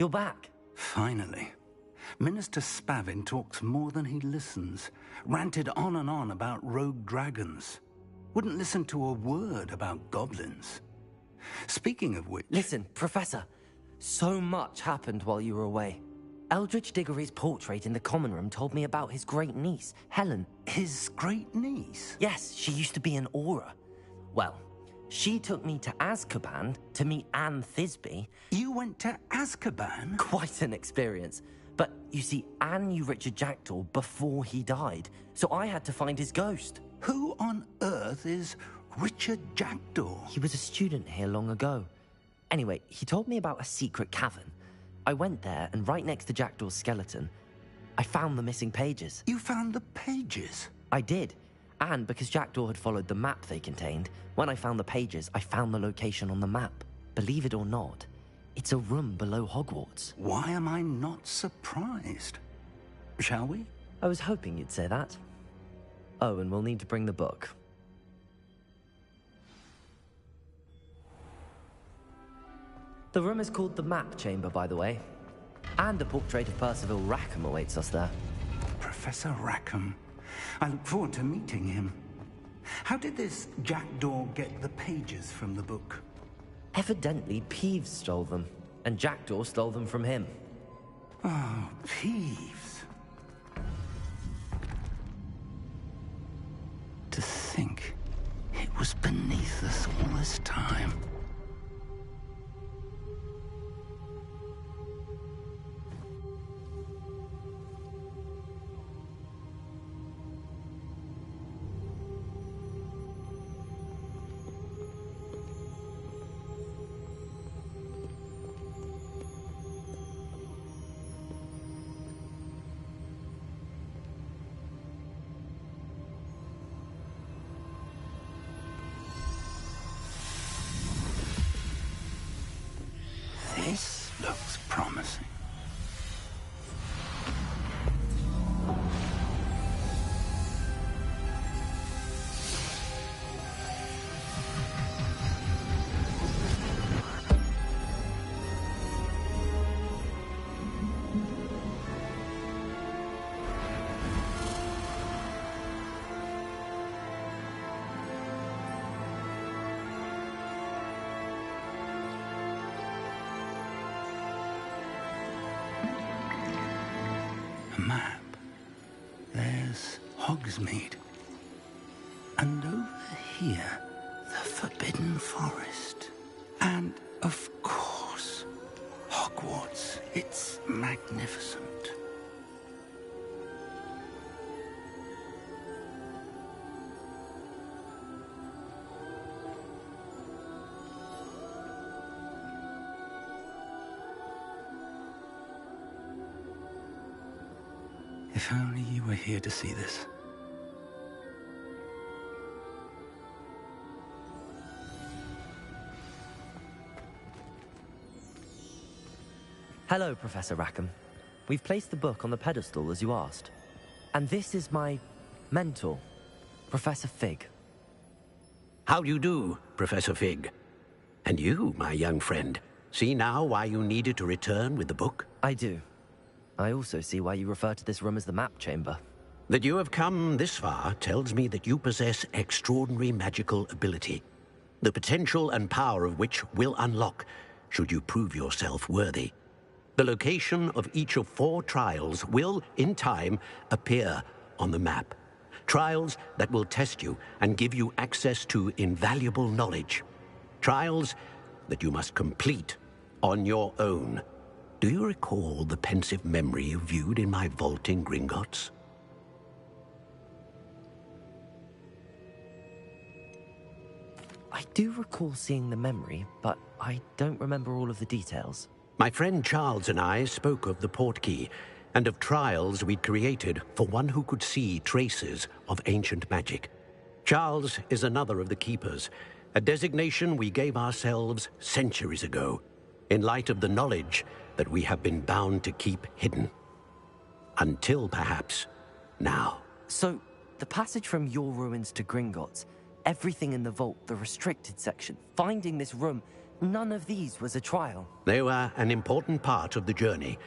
You're back. Finally. Minister Spavin talks more than he listens. Ranted on and on about rogue dragons. Wouldn't listen to a word about goblins. Speaking of which... Listen, Professor. So much happened while you were away. Eldridge Diggory's portrait in the common room told me about his great niece, Helen. His great niece? Yes, she used to be an Auror. Well, she took me to Azkaban to meet Anne Thisbe. You went to Azkaban? Quite an experience. But you see, Anne knew Richard Jackdaw before he died, so I had to find his ghost. Who on earth is Richard Jackdaw? He was a student here long ago. Anyway, he told me about a secret cavern. I went there, and right next to Jackdaw's skeleton, I found the missing pages. You found the pages? I did. And because Jackdaw had followed the map they contained, when I found the pages, I found the location on the map. Believe it or not, it's a room below Hogwarts. Why am I not surprised? Shall we? I was hoping you'd say that. Oh, and we'll need to bring the book. The room is called the Map Chamber, by the way. And a portrait of Percival Rackham awaits us there. Professor Rackham. I look forward to meeting him. How did this Jackdaw get the pages from the book? Evidently, Peeves stole them, and Jackdaw stole them from him. Oh, Peeves. To think it was beneath us all this time. This looks promising. Map. There's Hogsmeade. And over here, the Forbidden Forest. And, of course, Hogwarts. It's magnificent. If only you were here to see this. Hello, Professor Rackham. We've placed the book on the pedestal as you asked. And this is my mentor, Professor Fig. How do you do, Professor Fig? And you, my young friend, see now why you needed to return with the book? I do. I also see why you refer to this room as the Map Chamber. That you have come this far tells me that you possess extraordinary magical ability, the potential and power of which will unlock should you prove yourself worthy. The location of each of 4 trials will, in time, appear on the map. Trials that will test you and give you access to invaluable knowledge. Trials that you must complete on your own. Do you recall the pensive memory you viewed in my vault in Gringotts? I do recall seeing the memory, but I don't remember all of the details. My friend Charles and I spoke of the portkey and of trials we'd created for one who could see traces of ancient magic. Charles is another of the keepers, a designation we gave ourselves centuries ago, in light of the knowledge that we have been bound to keep hidden. Until, perhaps, now. So, the passage from your ruins to Gringotts, everything in the vault, the restricted section, finding this room, None of these was a trial. They were an important part of the journey,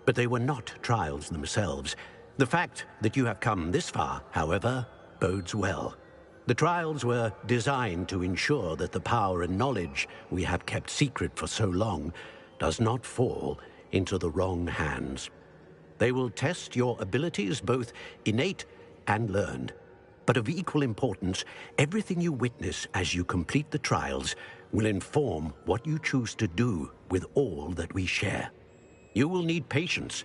but they were not trials themselves. The fact that you have come this far, however, bodes well. The trials were designed to ensure that the power and knowledge we have kept secret for so long does not fall into the wrong hands. They will test your abilities, both innate and learned. But of equal importance, everything you witness as you complete the trials will inform what you choose to do with all that we share. You will need patience.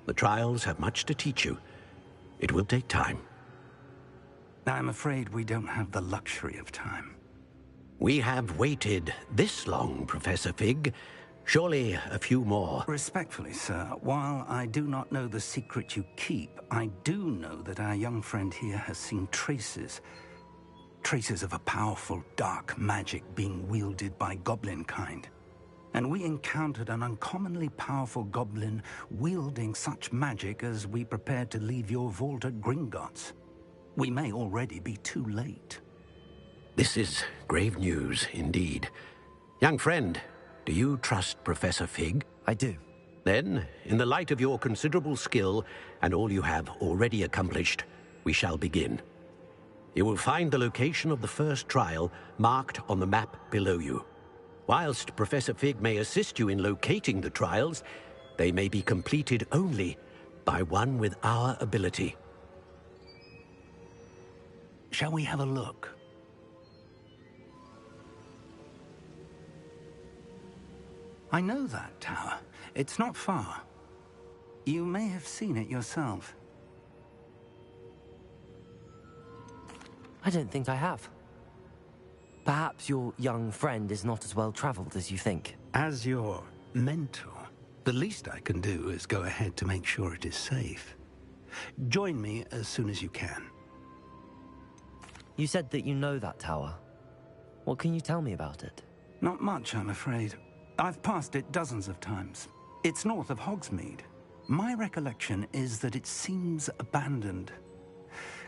The trials have much to teach you. It will take time. I'm afraid we don't have the luxury of time. We have waited this long, Professor Fig. Surely a few more. Respectfully, sir, while I do not know the secret you keep, I do know that our young friend here has seen traces of a powerful dark magic being wielded by goblin kind. And we encountered an uncommonly powerful goblin wielding such magic as we prepared to leave your vault at Gringotts. We may already be too late. This is grave news indeed. Young friend, do you trust Professor Fig? I do. Then, in the light of your considerable skill and all you have already accomplished, we shall begin. You will find the location of the first trial marked on the map below you. Whilst Professor Fig may assist you in locating the trials, they may be completed only by one with our ability. Shall we have a look? I know that tower. It's not far. You may have seen it yourself. I don't think I have. Perhaps your young friend is not as well traveled as you think. As your mentor, the least I can do is go ahead to make sure it is safe. Join me as soon as you can. You said that you know that tower. What can you tell me about it? Not much, I'm afraid. I've passed it dozens of times. It's north of Hogsmeade. My recollection is that it seems abandoned.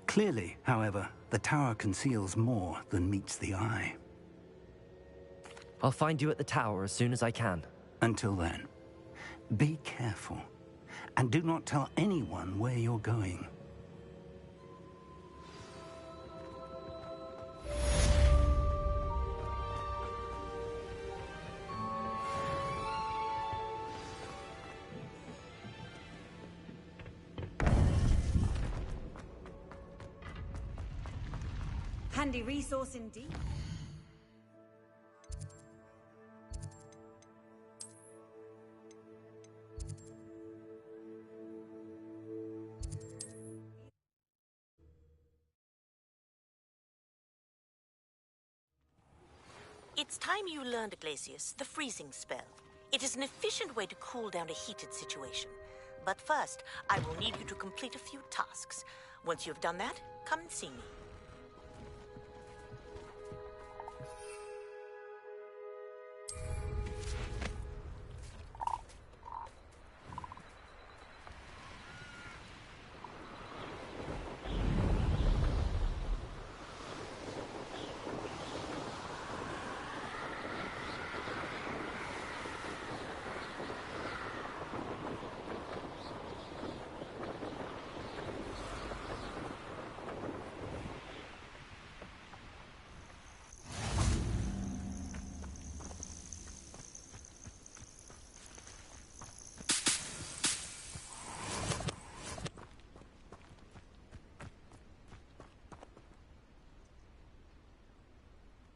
Clearly, however, the tower conceals more than meets the eye. I'll find you at the tower as soon as I can. Until then, be careful, and do not tell anyone where you're going. Handy resource indeed. It's time you learned, Glacius, the freezing spell. It is an efficient way to cool down a heated situation. But first, I will need you to complete a few tasks. Once you've done that, come and see me.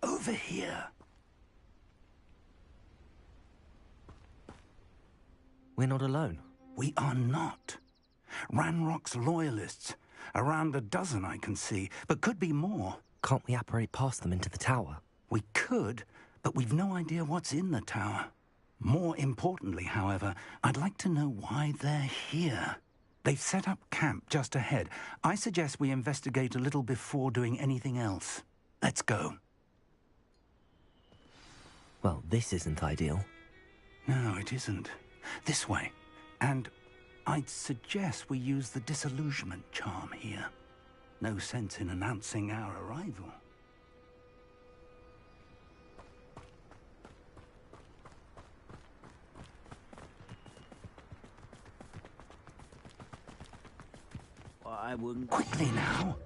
Over here. We're not alone. We are not. Ranrock's loyalists. Around a dozen I can see, but could be more. Can't we apparate past them into the tower? We could, but we've no idea what's in the tower. More importantly, however, I'd like to know why they're here. They've set up camp just ahead. I suggest we investigate a little before doing anything else. Let's go. Well, this isn't ideal. No, it isn't. This way. And I'd suggest we use the disillusionment charm here. No sense in announcing our arrival. I wouldn't... Quickly now.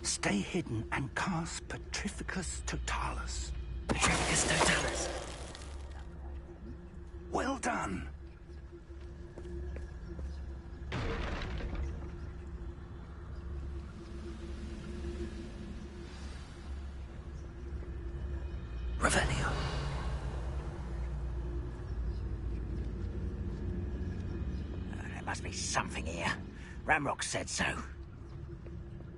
Stay hidden and cast Petrificus Totalis. Petrificus Totalis. Well done. Revelio. There must be something here. Ramrock said so.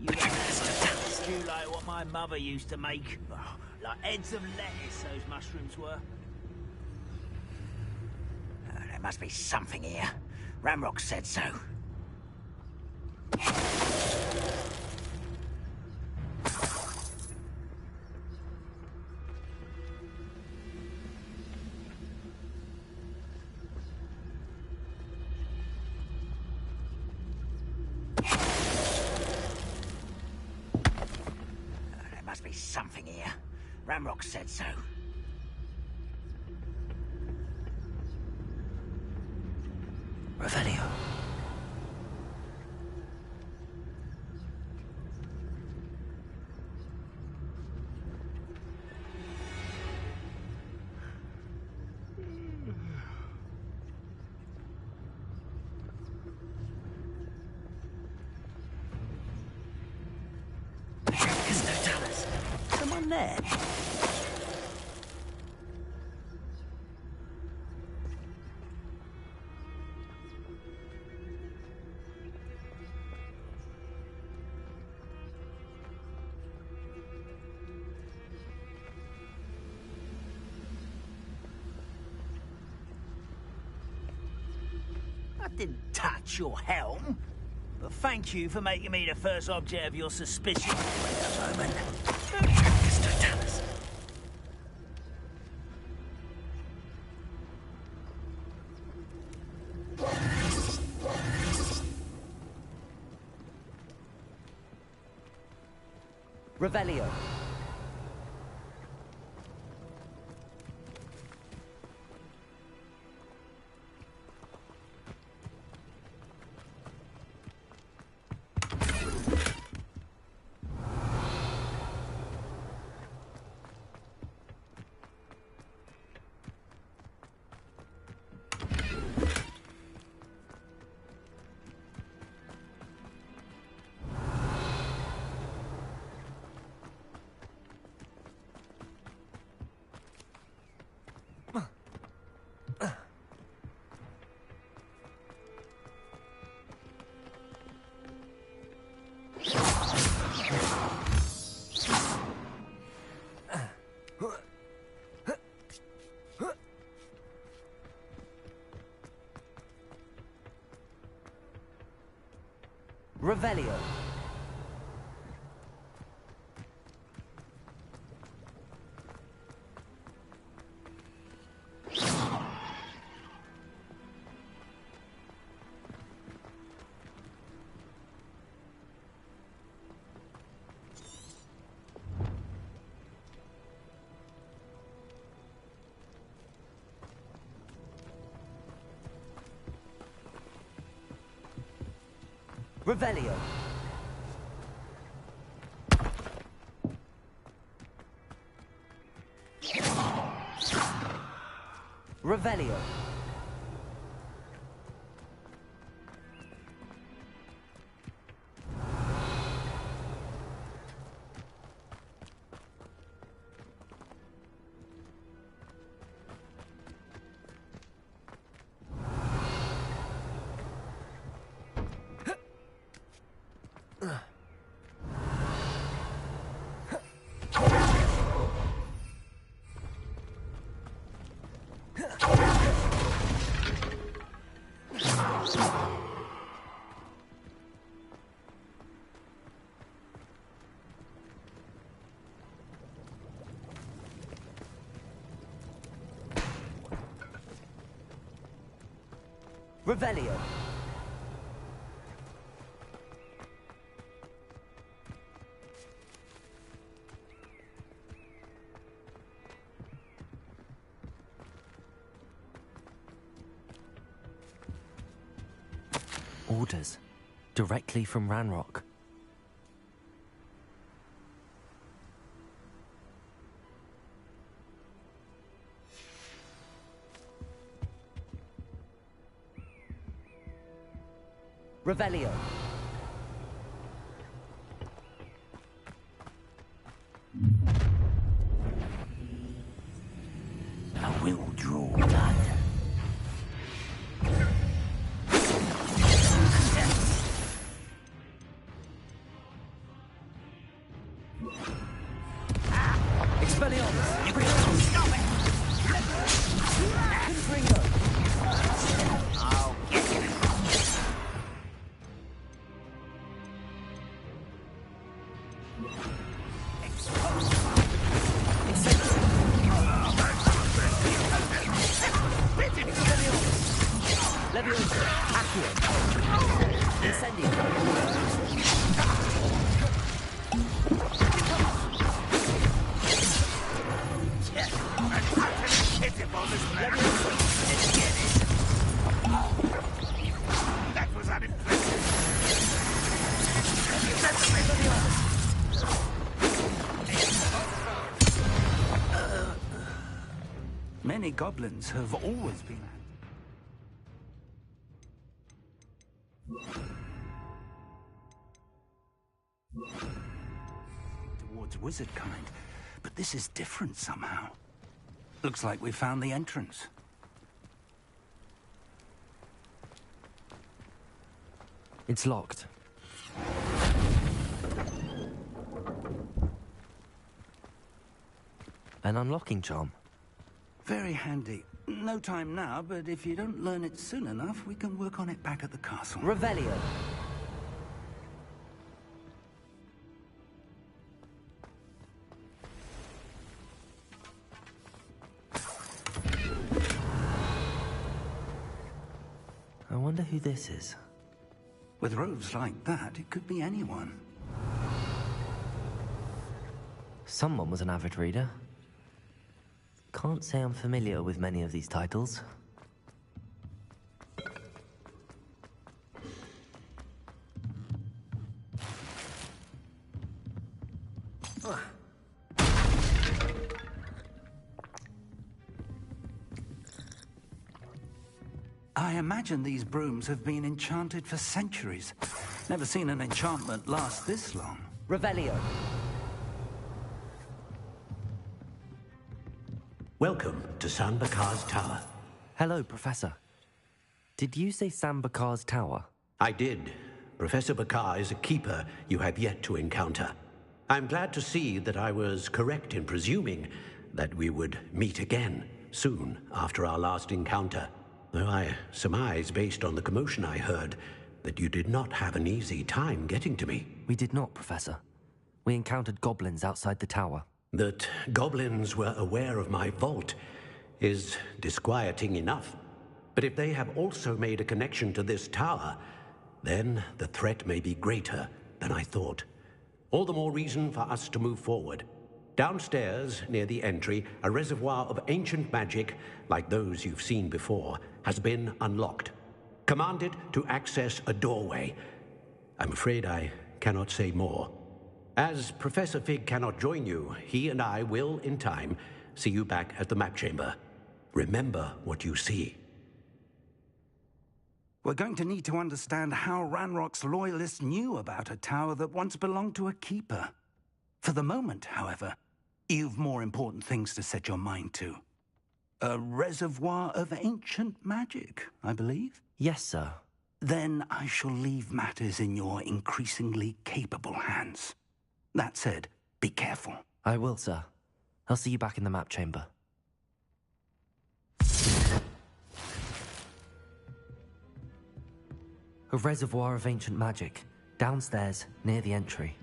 You do like what my mother used to make. Oh, like heads of lettuce, those mushrooms were. There must be something here. Ramrock said so. Something here. Ramrock said so. Revelio. Petrificus Totalis. Someone there? I didn't touch your helm. But thank you for making me the first object of your suspicion. Wait a moment. Petrificus Totalis. Revelio. Revelio. Revelio. Revelio. Revelio. Orders. Directly from Ranrock. Revelio. I will draw blood. Many goblins have always been towards wizard kind, but this is different somehow. Looks like we found the entrance. It's locked. An unlocking charm. Very handy. No time now, but if you don't learn it soon enough, we can work on it back at the castle. Revelio. I wonder who this is. With robes like that, it could be anyone. Someone was an avid reader. Can't say I'm familiar with many of these titles. I imagine these brooms have been enchanted for centuries. Never seen an enchantment last this long. Revelio. Welcome to San Bakar's Tower. Hello, Professor. Did you say San Bakar's Tower? I did. Professor Bakar is a keeper you have yet to encounter. I'm glad to see that I was correct in presuming that we would meet again soon after our last encounter. Though I surmise, based on the commotion I heard, that you did not have an easy time getting to me. We did not, Professor. We encountered goblins outside the tower. That goblins were aware of my vault is disquieting enough. But if they have also made a connection to this tower, then the threat may be greater than I thought. All the more reason for us to move forward. Downstairs, near the entry, a reservoir of ancient magic, like those you've seen before, has been unlocked. Commanded to access a doorway. I'm afraid I cannot say more. As Professor Fig cannot join you, he and I will, in time, see you back at the map chamber. Remember what you see. We're going to need to understand how Ranrock's loyalists knew about a tower that once belonged to a keeper. For the moment, however, you've more important things to set your mind to. A reservoir of ancient magic, I believe? Yes, sir. Then I shall leave matters in your increasingly capable hands. That said, be careful. I will, sir. I'll see you back in the map chamber. A reservoir of ancient magic, downstairs, near the entry.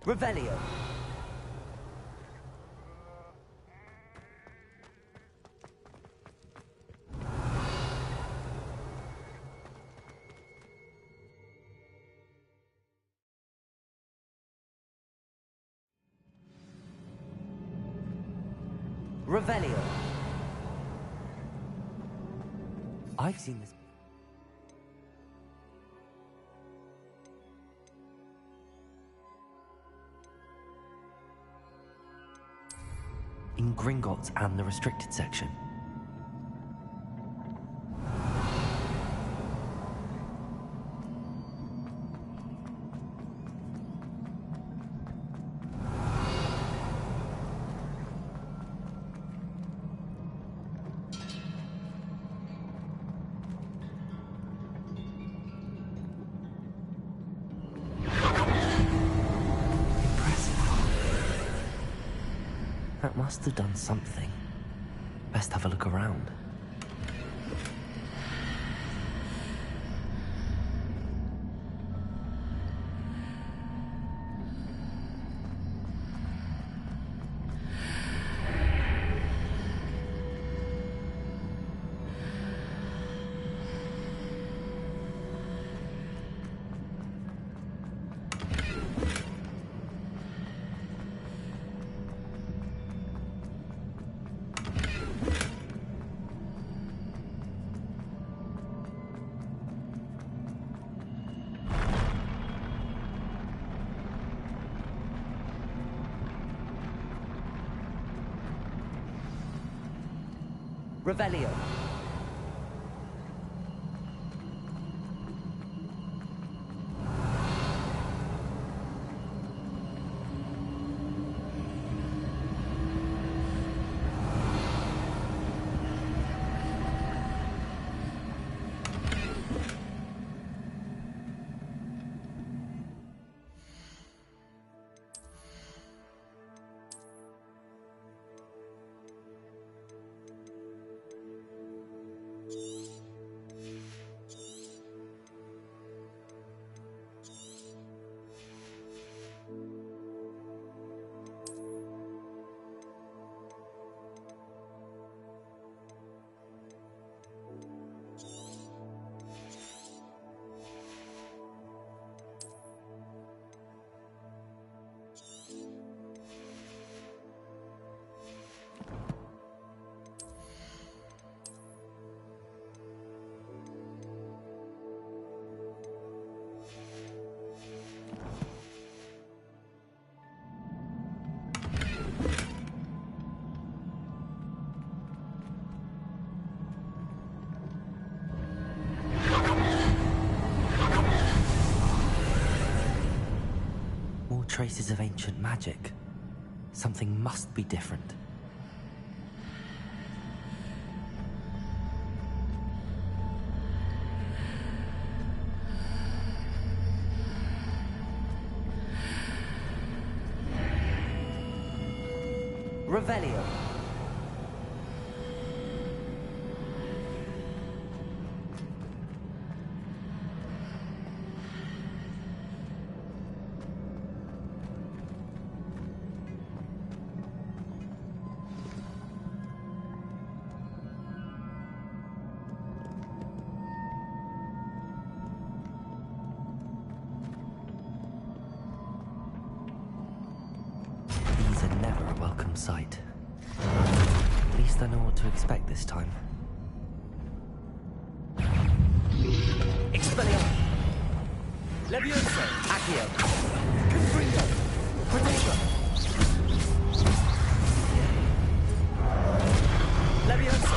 Revelio. Revelio. I've seen this. In Gringotts and the restricted section. That must have done something. Best have a look around. Revelio. Traces of ancient magic. Something must be different. Revelio. Sight. At least I know what to expect this time. Expelliarmus! Levioso! Accio! Confringo! Protego! Levioso!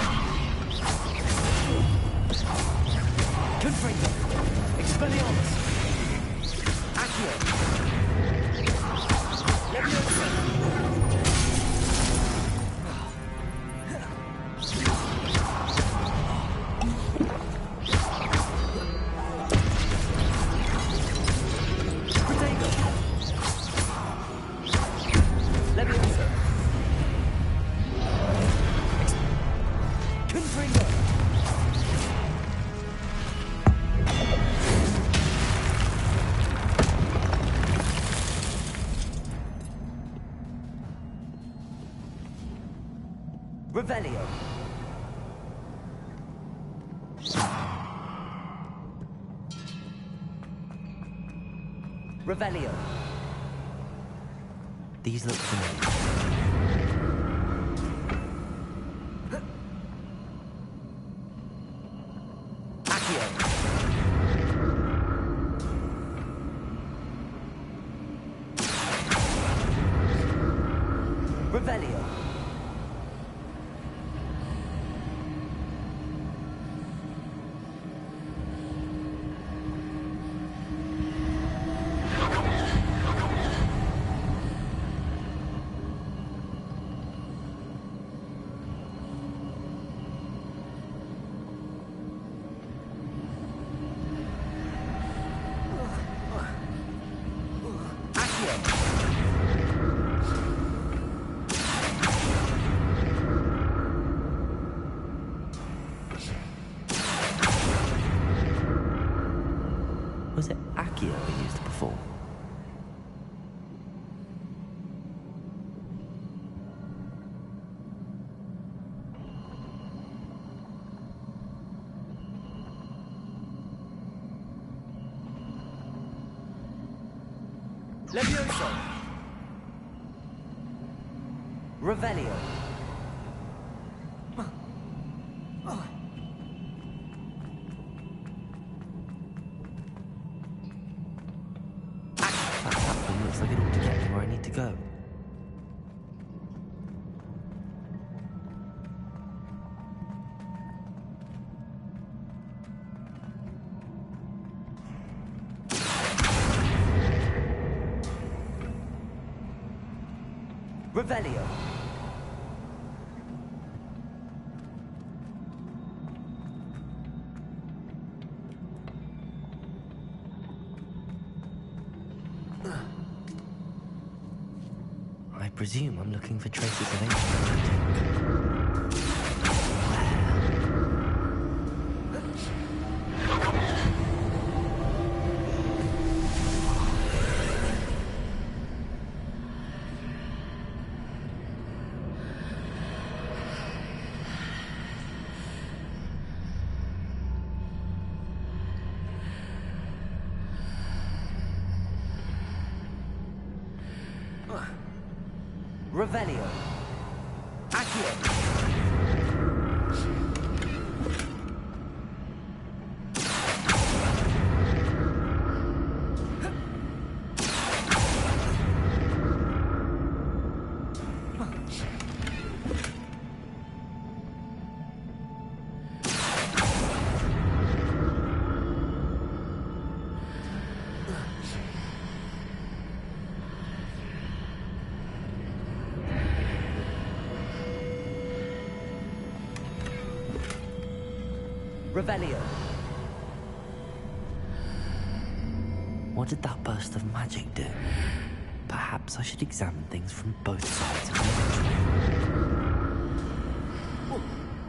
Confringo! Expelliarmus! Accio! Levioso! Revelio. Revelio. These look familiar. Revelio. Was it Accio we used before? Levioso. Revelio. Looks like it ought to get me where I need to go. Revelio. I presume I'm looking for traces of ancient magic. Revelio. Accio. Revelio. What did that burst of magic do? Perhaps I should examine things from both sides of the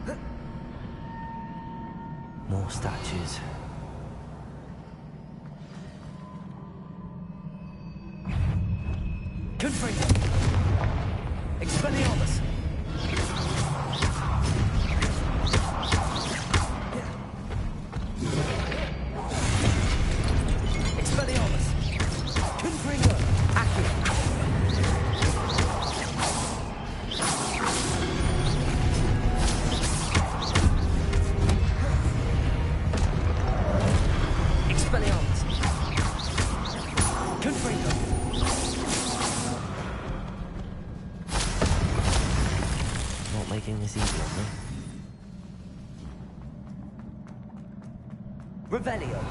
entry. More statues. Confringo. Expelliarmus. Making this easy on me. Revelio.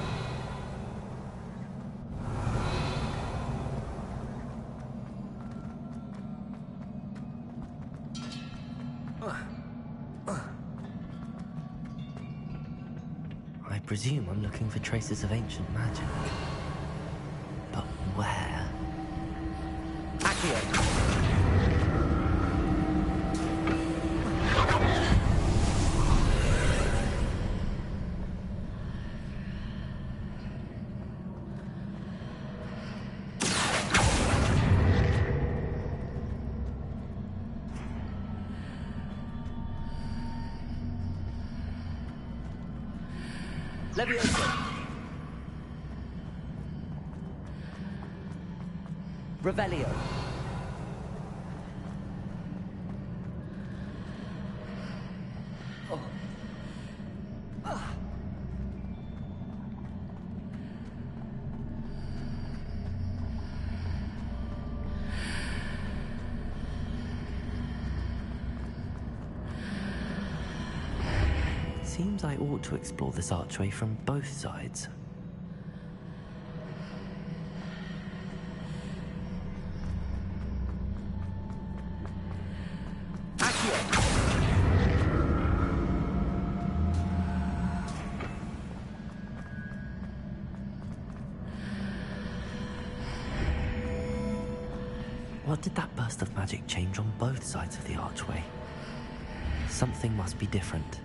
I presume I'm looking for traces of ancient magic. But where? Accio. Leviosa! Revelio! Oh. Ah. Seems I ought to explore this archway from both sides. What did that burst of magic change on both sides of the archway? Something must be different.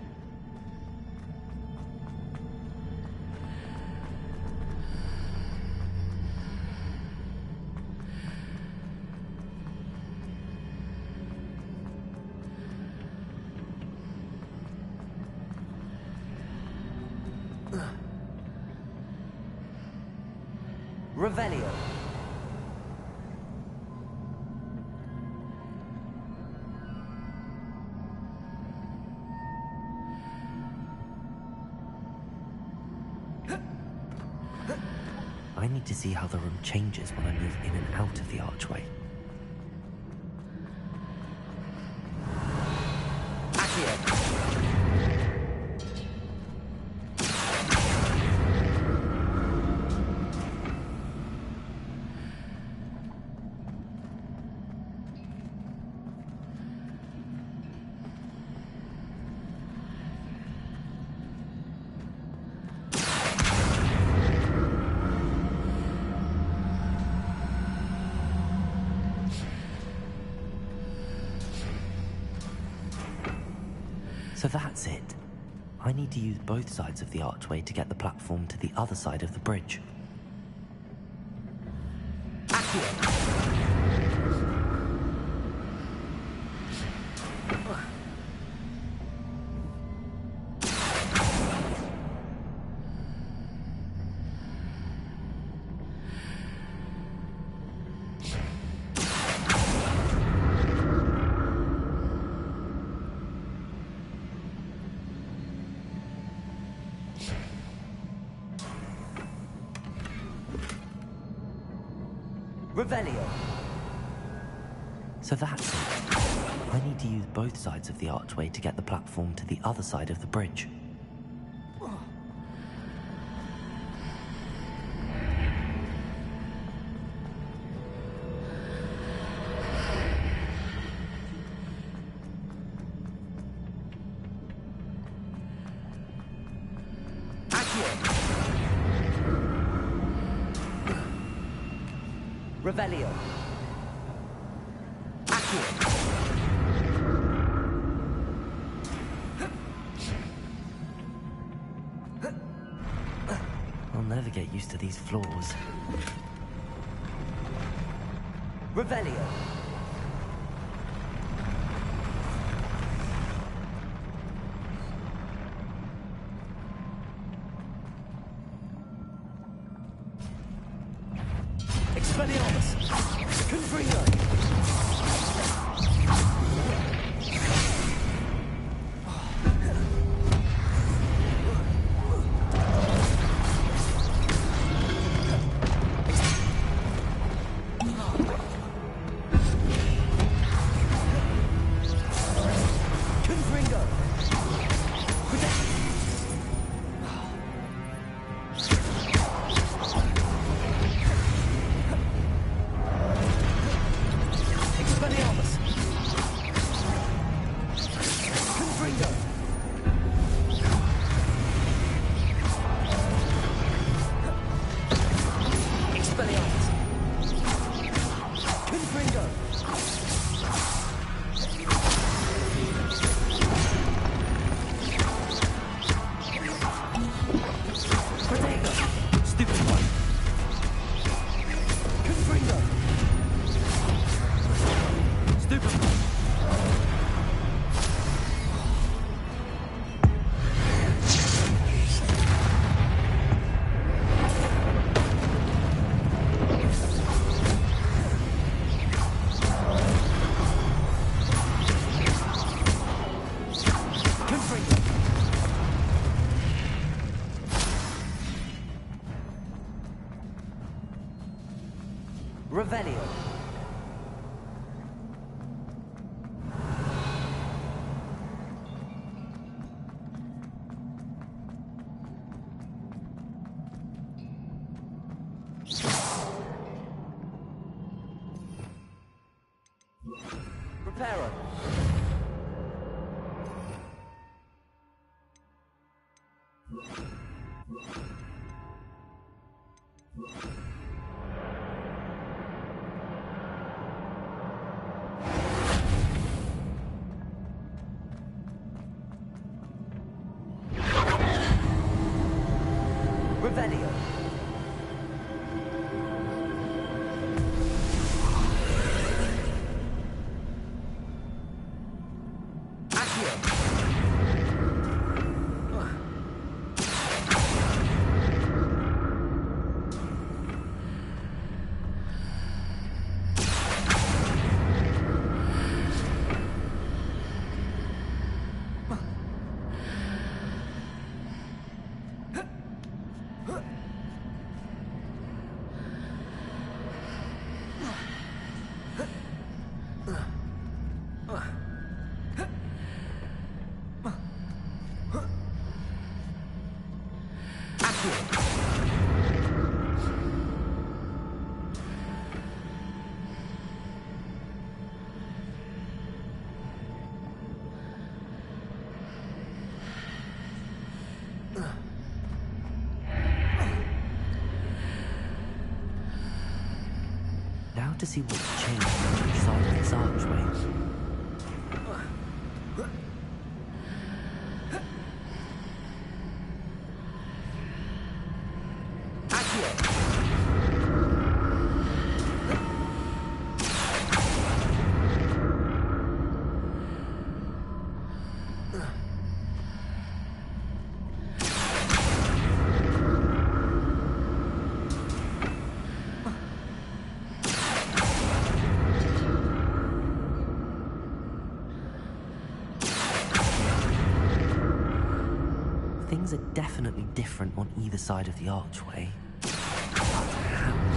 Revelio. I need to see how the room changes when I move in and out of the archway. So that's it. I need to use both sides of the archway to get the platform to the other side of the bridge. Revelio. So that's it. I need to use both sides of the archway to get the platform to the other side of the bridge. Revelio. I'll never get used to these floors. Revelio. Expelliarmus! Confringo! Confringo! Expelliarmus! Confringo! Expelliarmus! Confringo! Protego! Stupid one! Confringo! Stupid one! Revelio. Preparo. Revelio. Now to see what's changed on each side of this archway. Things are definitely different on either side of the archway. But how?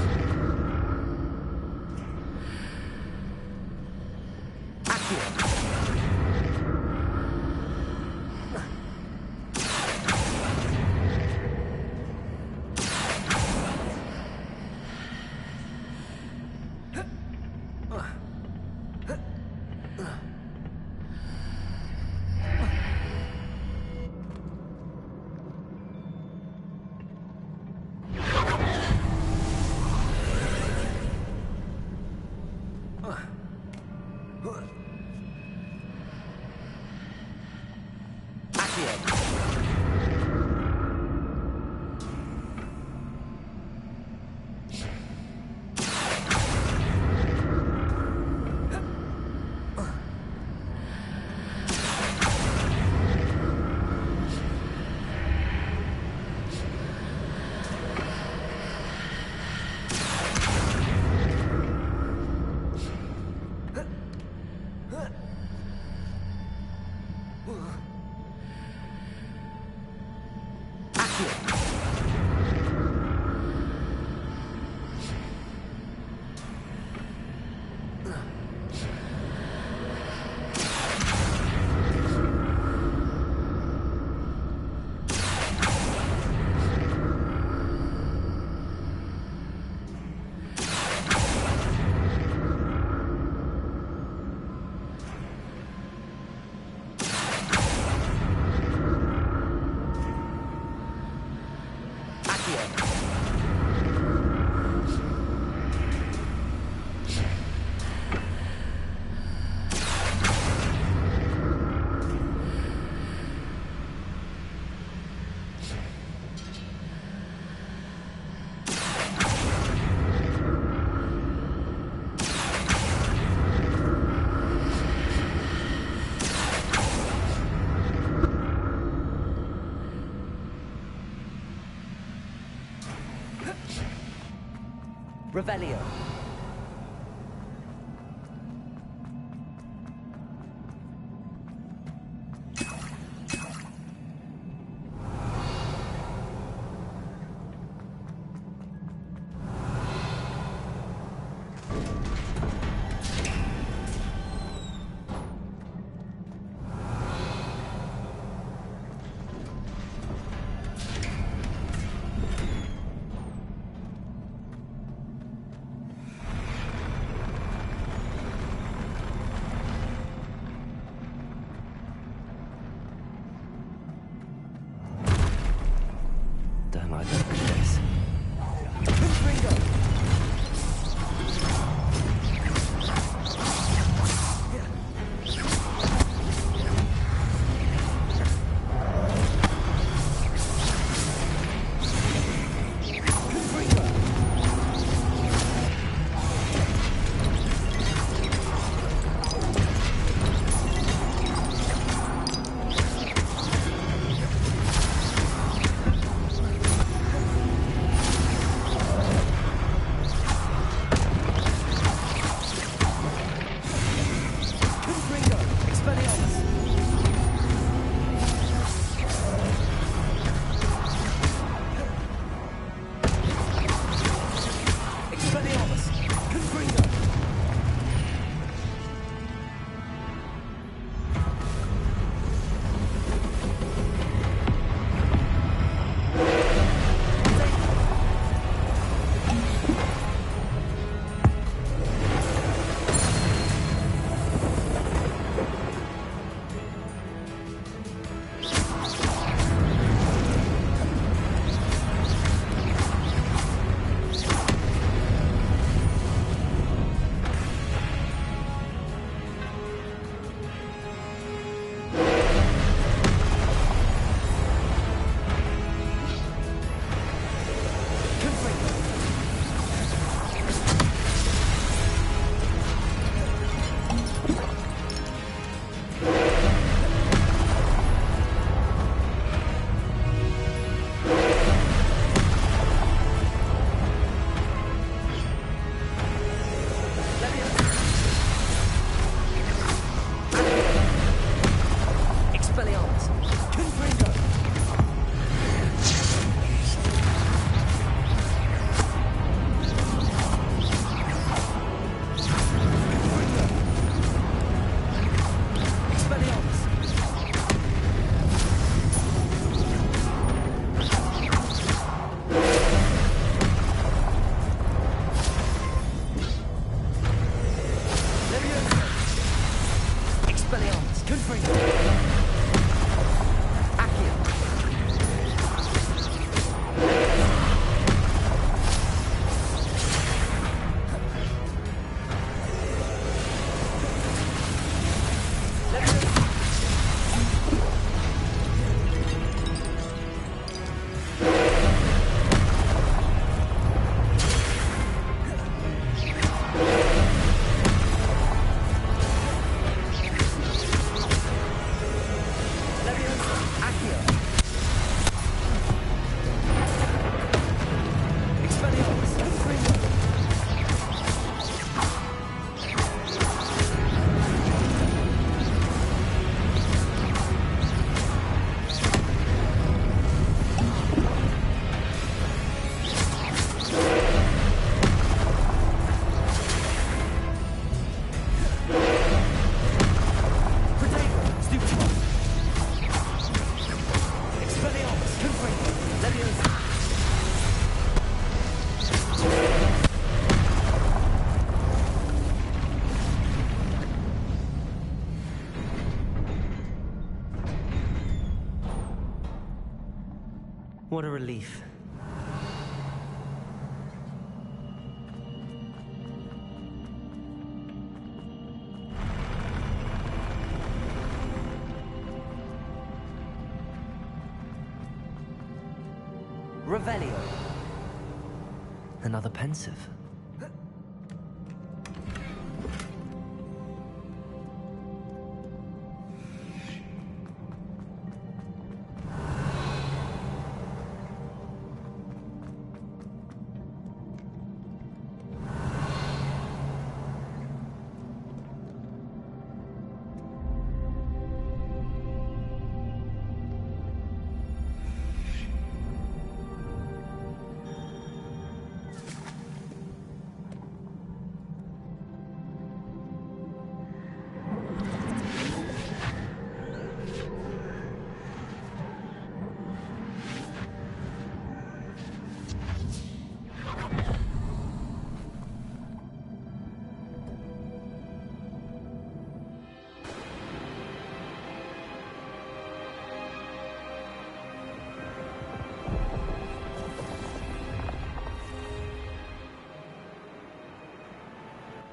Revelio. What a relief. Revelio. Another pensive.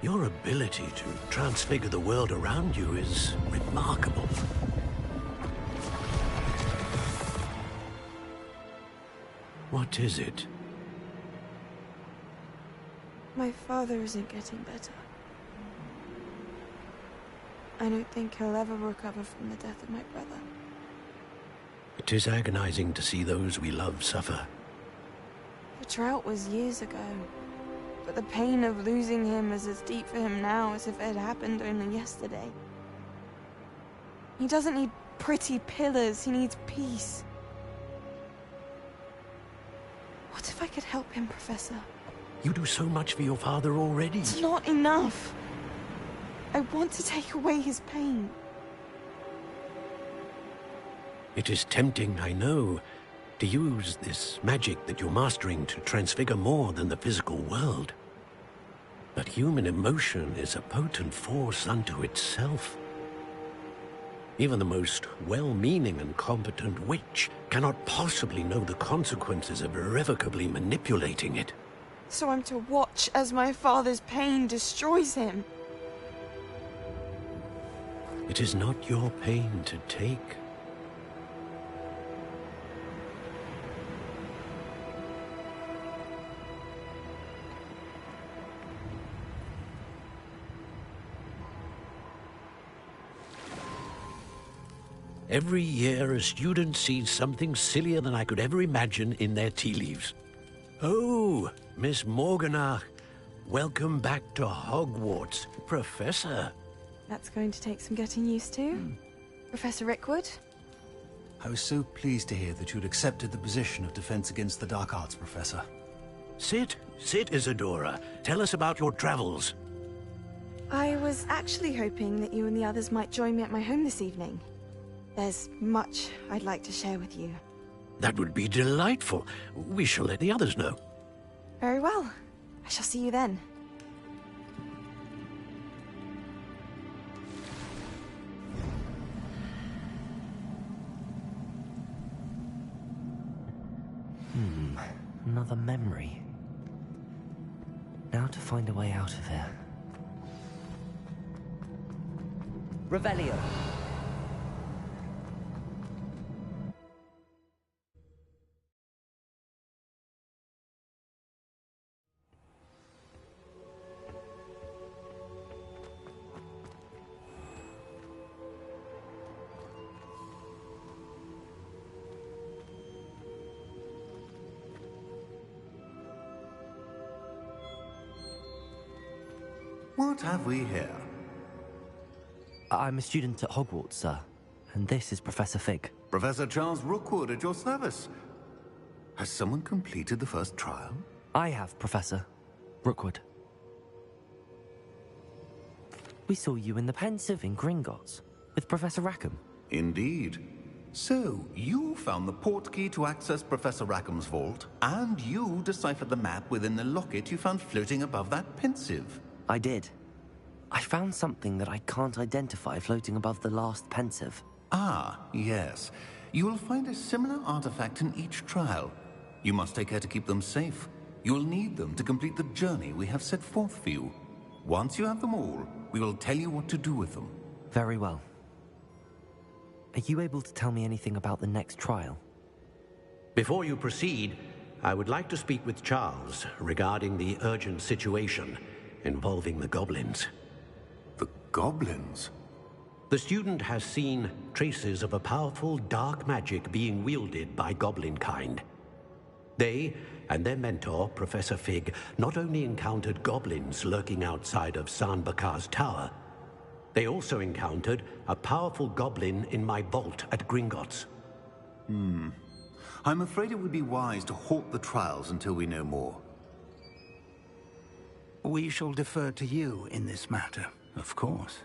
Your ability to transfigure the world around you is remarkable. What is it? My father isn't getting better. I don't think he'll ever recover from the death of my brother. It is agonizing to see those we love suffer. The drought was years ago, but the pain of losing him is as deep for him now as if it had happened only yesterday. He doesn't need pretty pillars, he needs peace. What if I could help him, Professor? You do so much for your father already. It's not enough. I want to take away his pain. It is tempting, I know, to use this magic that you're mastering to transfigure more than the physical world. But human emotion is a potent force unto itself. Even the most well-meaning and competent witch cannot possibly know the consequences of irrevocably manipulating it. So I'm to watch as my father's pain destroys him. It is not your pain to take. Every year, a student sees something sillier than I could ever imagine in their tea leaves. Oh, Miss Morganach, welcome back to Hogwarts, Professor. That's going to take some getting used to. Professor Rickwood? I was so pleased to hear that you'd accepted the position of Defense Against the Dark Arts, Professor. Sit, Isadora. Tell us about your travels. I was actually hoping that you and the others might join me at my home this evening. There's much I'd like to share with you. That would be delightful. We shall let the others know. Very well. I shall see you then. Another memory. Now to find a way out of here. Revelio. What have we here? I'm a student at Hogwarts, sir. And this is Professor Fig. Professor Charles Rookwood at your service. Has someone completed the first trial? I have, Professor Rookwood. We saw you in the Pensive in Gringotts with Professor Rackham. Indeed. So, you found the portkey to access Professor Rackham's vault, and you deciphered the map within the locket you found floating above that Pensive. I did. I found something that I can't identify floating above the last Pensive. Ah, yes. You will find a similar artifact in each trial. You must take care to keep them safe. You will need them to complete the journey we have set forth for you. Once you have them all, we will tell you what to do with them. Very well. Are you able to tell me anything about the next trial? Before you proceed, I would like to speak with Charles regarding the urgent situation involving the goblins. The goblins? The student has seen traces of a powerful dark magic being wielded by goblin kind. They and their mentor, Professor Fig, not only encountered goblins lurking outside of San Bakar's tower, they also encountered a powerful goblin in my vault at Gringotts. I'm afraid it would be wise to halt the trials until we know more. We shall defer to you in this matter, of course.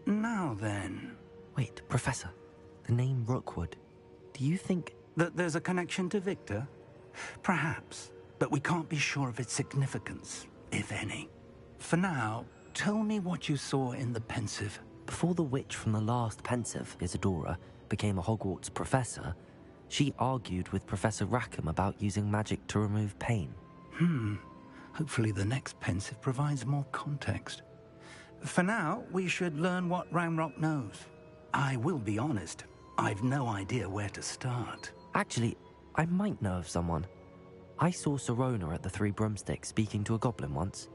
Now then... Wait, Professor. The name Rookwood. Do you think... that there's a connection to Victor? Perhaps, but we can't be sure of its significance, if any. For now, tell me what you saw in the Pensive. Before the witch from the last Pensive, Isadora, became a Hogwarts professor, she argued with Professor Rackham about using magic to remove pain. Hopefully the next Pensive provides more context. For now, we should learn what Ramrock knows. I will be honest, I've no idea where to start. Actually, I might know of someone. I saw Sirona at the Three Broomsticks speaking to a goblin once.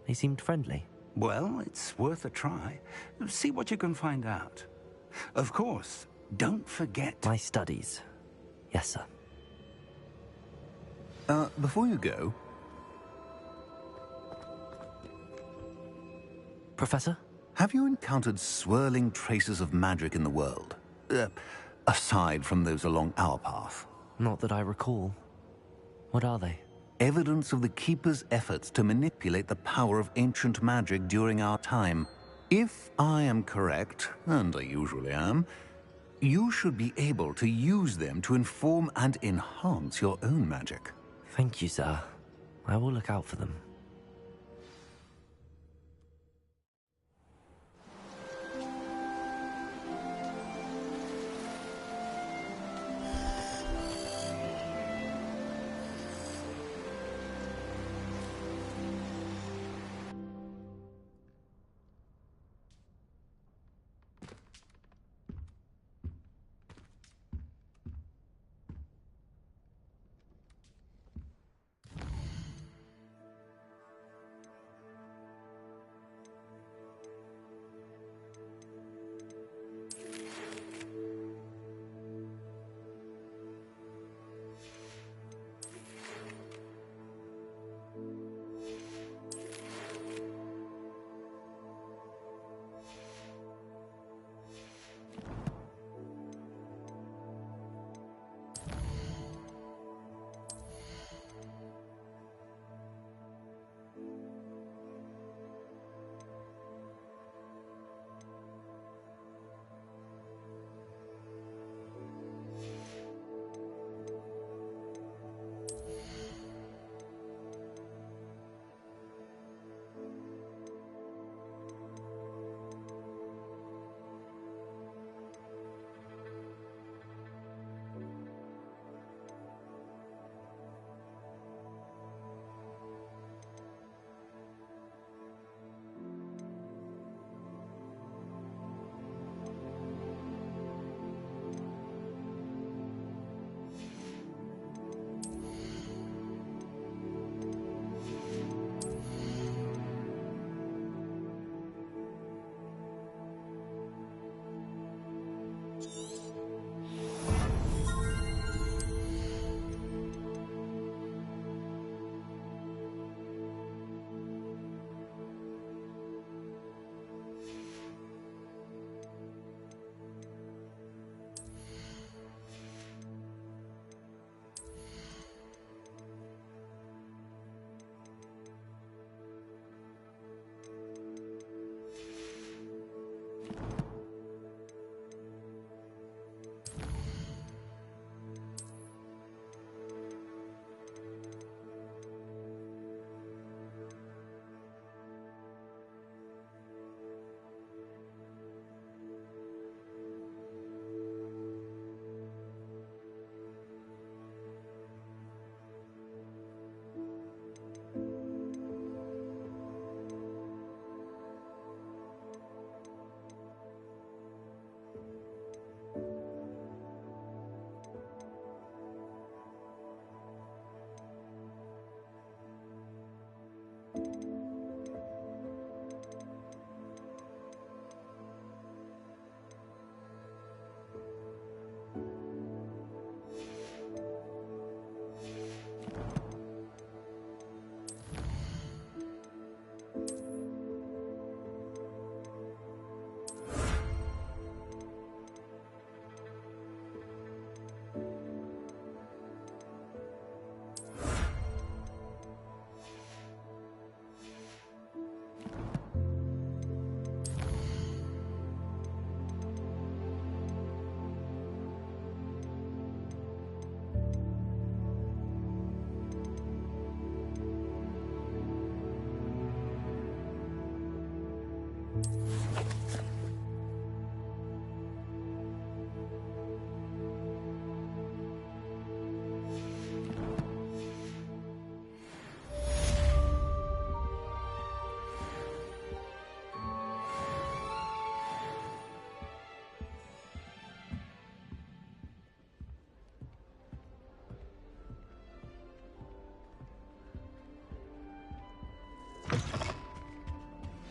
They seemed friendly. Well, it's worth a try. See what you can find out. Of course, don't forget... My studies. Yes, sir. Before you go... Professor? Have you encountered swirling traces of magic in the world? Aside from those along our path? Not that I recall. What are they? Evidence of the Keeper's efforts to manipulate the power of ancient magic during our time. If I am correct, and I usually am, you should be able to use them to inform and enhance your own magic. Thank you, sir. I will look out for them.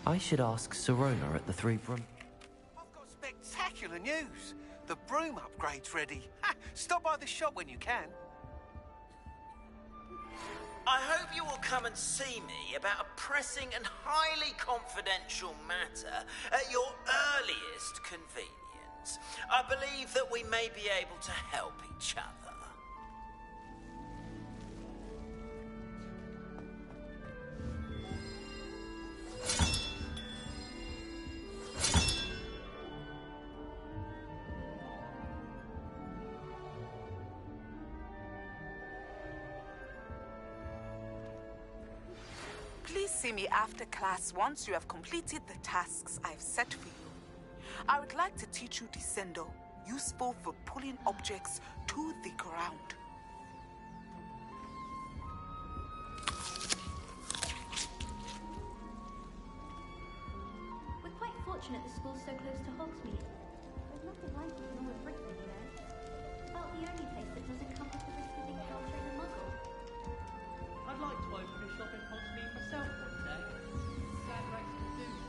I should ask Sirona at the Three Broom. I've got spectacular news. The broom upgrade's ready. Ha! Stop by the shop when you can. I hope you will come and see me about a pressing and highly confidential matter at your earliest convenience. I believe that we may be able to help each other. Please see me after class once you have completed the tasks I've set for you. I would like to teach you Descendo, useful for pulling objects to the ground. We're quite fortunate the school's so close to Hogsmeade. There's nothing like it in all of Britain, you know. About the only place that doesn't come with the risk of encountering a muggle. I'd like to open a shop in Hogsmeade myself one day. Glad Rex can do so.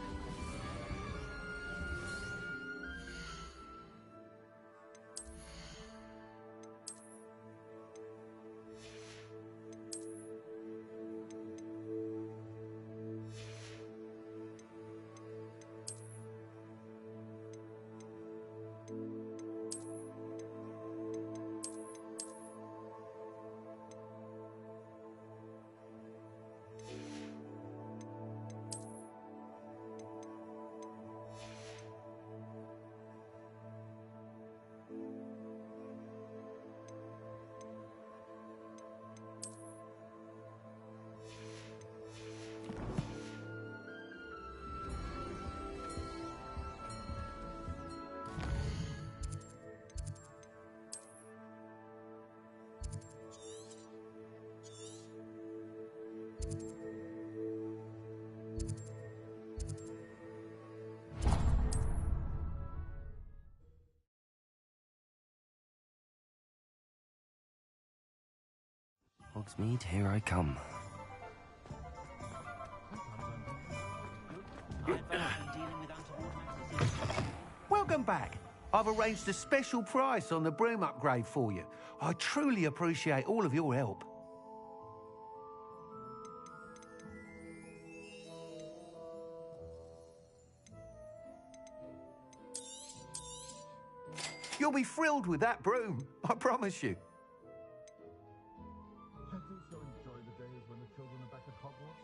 Hogsmeade, here I come. Welcome back. I've arranged a special price on the broom upgrade for you. I truly appreciate all of your help. You'll be thrilled with that broom, I promise you. I do so enjoy the days when the children are back at Hogwarts.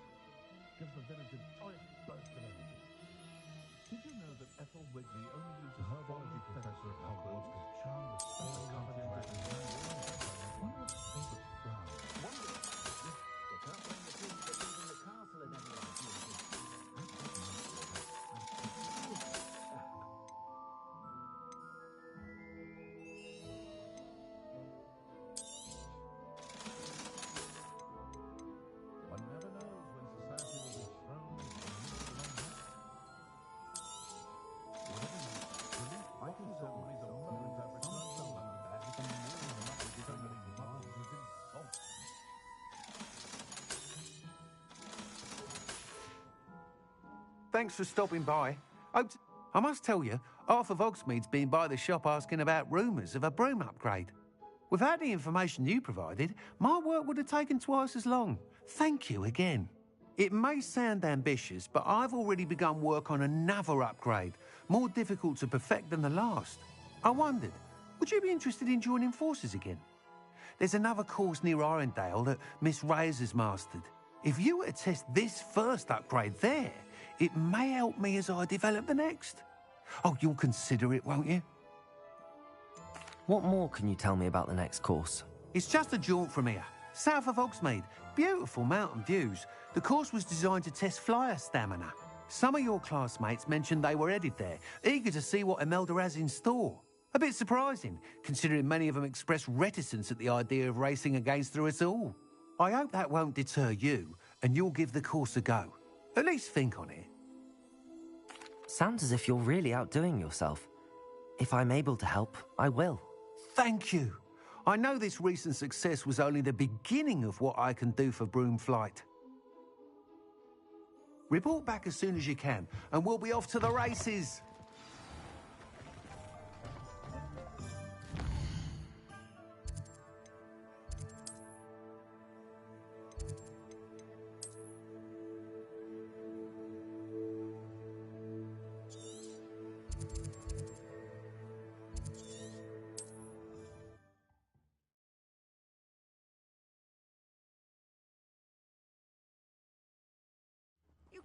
Gives the village a joyous burst of energy. Did you know that Ethel Wigley only uses her biology professor at Hogwarts to charm the spell covered in dragons? One of his favorite flowers. Wonderful. You can't blame the kids for leaving the castle in any opportunity. One never knows when society will be thrown into the midst of an unrest. Whatever relief I can certainly the moment I've returned to London with a million lovely so many marvels have been solved. Thanks for stopping by. I must tell you, half of Hogsmeade's been by the shop asking about rumours of a broom upgrade. Without the information you provided, my work would have taken twice as long. Thank you again. It may sound ambitious, but I've already begun work on another upgrade, more difficult to perfect than the last. I wondered, would you be interested in joining forces again? There's another course near Arendelle that Miss Reyes has mastered. If you were to test this first upgrade there, it may help me as I develop the next. Oh, you'll consider it, won't you? What more can you tell me about the next course? It's just a jaunt from here, south of Hogsmeade. Beautiful mountain views. The course was designed to test flyer stamina. Some of your classmates mentioned they were headed there, eager to see what Imelda has in store. A bit surprising, considering many of them expressed reticence at the idea of racing against her at all. I hope that won't deter you, and you'll give the course a go. At least think on it. Sounds as if you're really outdoing yourself. If I'm able to help, I will. Thank you. I know this recent success was only the beginning of what I can do for Broom Flight. Report back as soon as you can, and we'll be off to the races.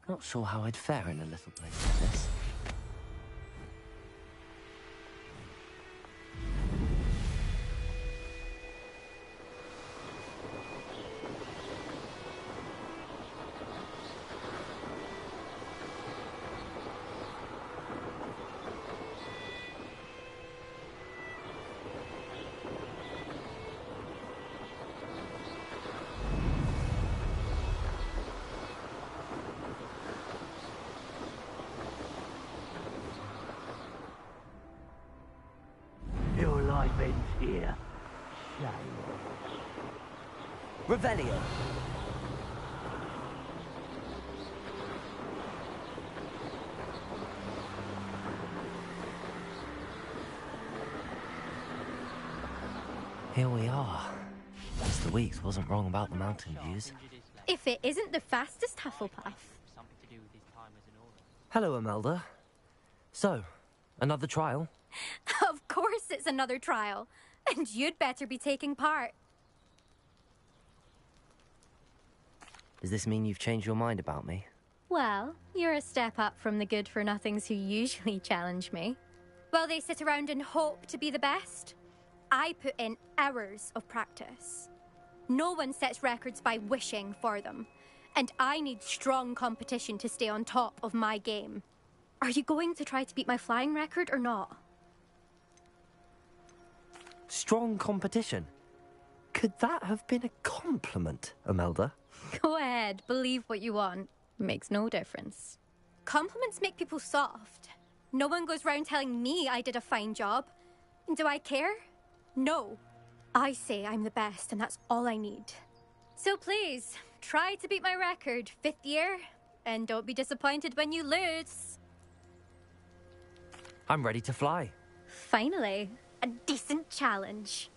Not sure how I'd fare in a little place like this. Your life ends here. Shame. Revelio. Here we are. Mr. Weeks wasn't wrong about the mountain views. If it isn't the fastest Hufflepuff. Hello, Imelda. So, another trial? Of course it's another trial. And you'd better be taking part. Does this mean you've changed your mind about me? Well, you're a step up from the good-for-nothings who usually challenge me. While they sit around and hope to be the best, I put in hours of practice. No one sets records by wishing for them. And I need strong competition to stay on top of my game. Are you going to try to beat my flying record or not? Strong competition? Could that have been a compliment, Imelda? Go ahead, believe what you want. Makes no difference. Compliments make people soft. No one goes round telling me I did a fine job. And do I care? No. I say I'm the best, and that's all I need. So please, try to beat my record, 5th year, and don't be disappointed when you lose. I'm ready to fly. Finally, a decent challenge.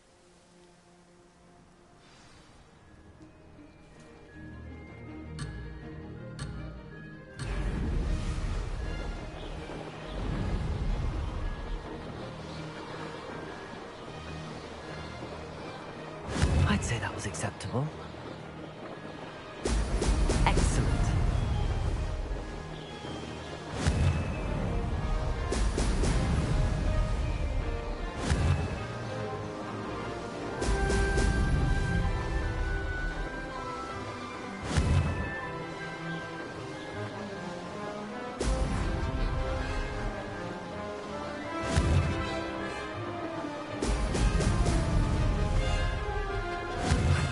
I'd say that was acceptable. Excellent.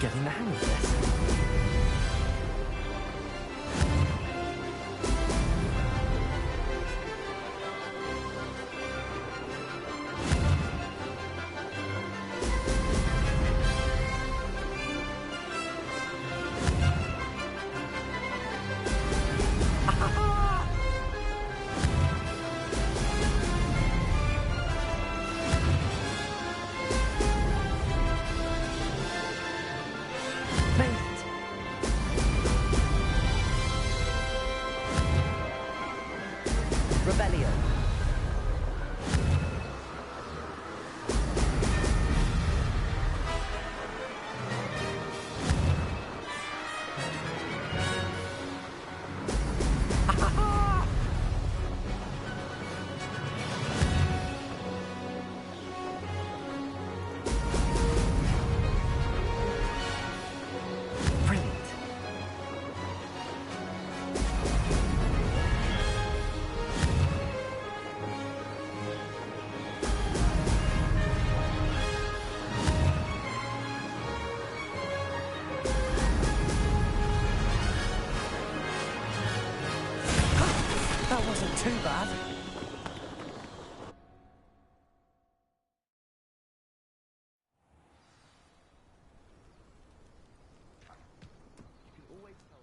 Getting the hang of this. Rebellion. That wasn't too bad.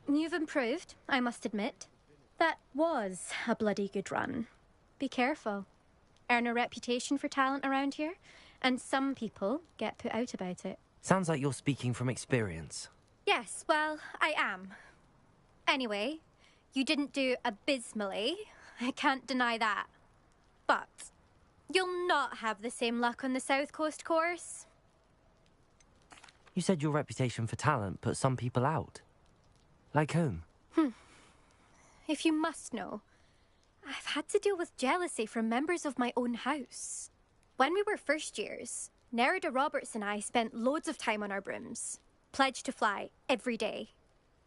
You've improved, I must admit. That was a bloody good run. Be careful. Earn a reputation for talent around here, and some people get put out about it. Sounds like you're speaking from experience. Yes, well, I am. Anyway, you didn't do abysmally. I can't deny that. But you'll not have the same luck on the South Coast course. You said your reputation for talent put some people out. Like whom? If you must know, I've had to deal with jealousy from members of my own house. When we were first years, Nerida Roberts and I spent loads of time on our brooms, pledged to fly every day.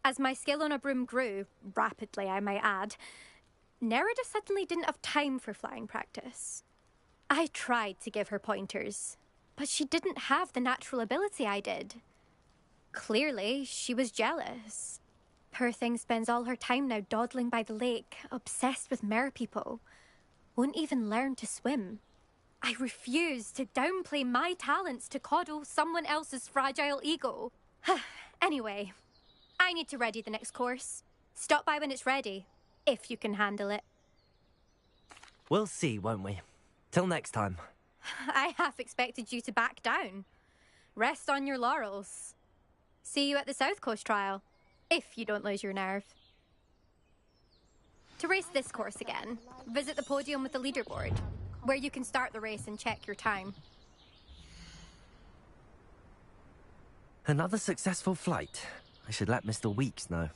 As my skill on a broom grew, rapidly I might add, Nerida suddenly didn't have time for flying practice. I tried to give her pointers, but she didn't have the natural ability I did. Clearly, she was jealous. Poor thing spends all her time now dawdling by the lake, obsessed with merpeople. Won't even learn to swim. I refuse to downplay my talents to coddle someone else's fragile ego. Anyway, I need to ready the next course. Stop by when it's ready, if you can handle it. We'll see, won't we? Till next time. I half expected you to back down. Rest on your laurels. See you at the South Coast trial, if you don't lose your nerve. To race this course again, visit the podium with the leaderboard, where you can start the race and check your time. Another successful flight. I should let Mr. Weeks know.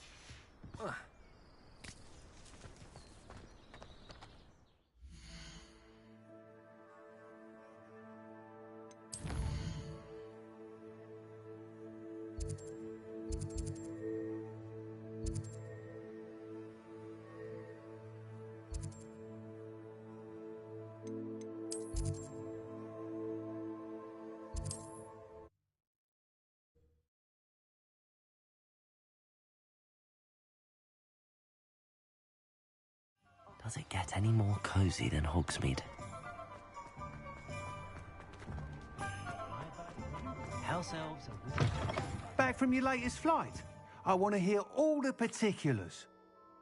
Does it get any more cozy than Hogsmeade? House elves. Back from your latest flight? I want to hear all the particulars.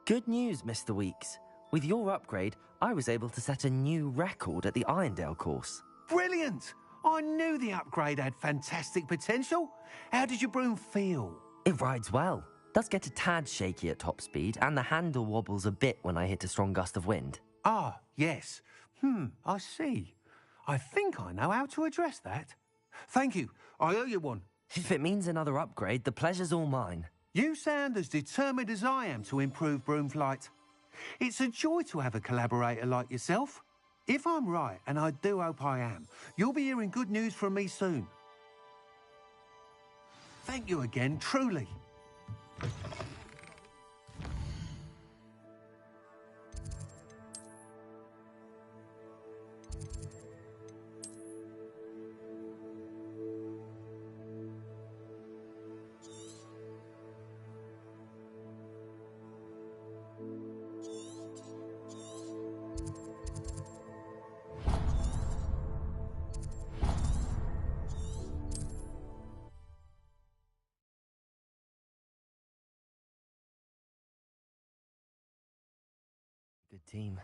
Good news, Mr. Weeks. With your upgrade, I was able to set a new record at the Irondale course. Brilliant! I knew the upgrade had fantastic potential. How did your broom feel? It rides well. Does get a tad shaky at top speed, and the handle wobbles a bit when I hit a strong gust of wind. Ah, yes. I see. I think I know how to address that. Thank you. I owe you one. If it means another upgrade, the pleasure's all mine. You sound as determined as I am to improve broom flight. It's a joy to have a collaborator like yourself. If I'm right, and I do hope I am, you'll be hearing good news from me soon. Thank you again, truly. Good team.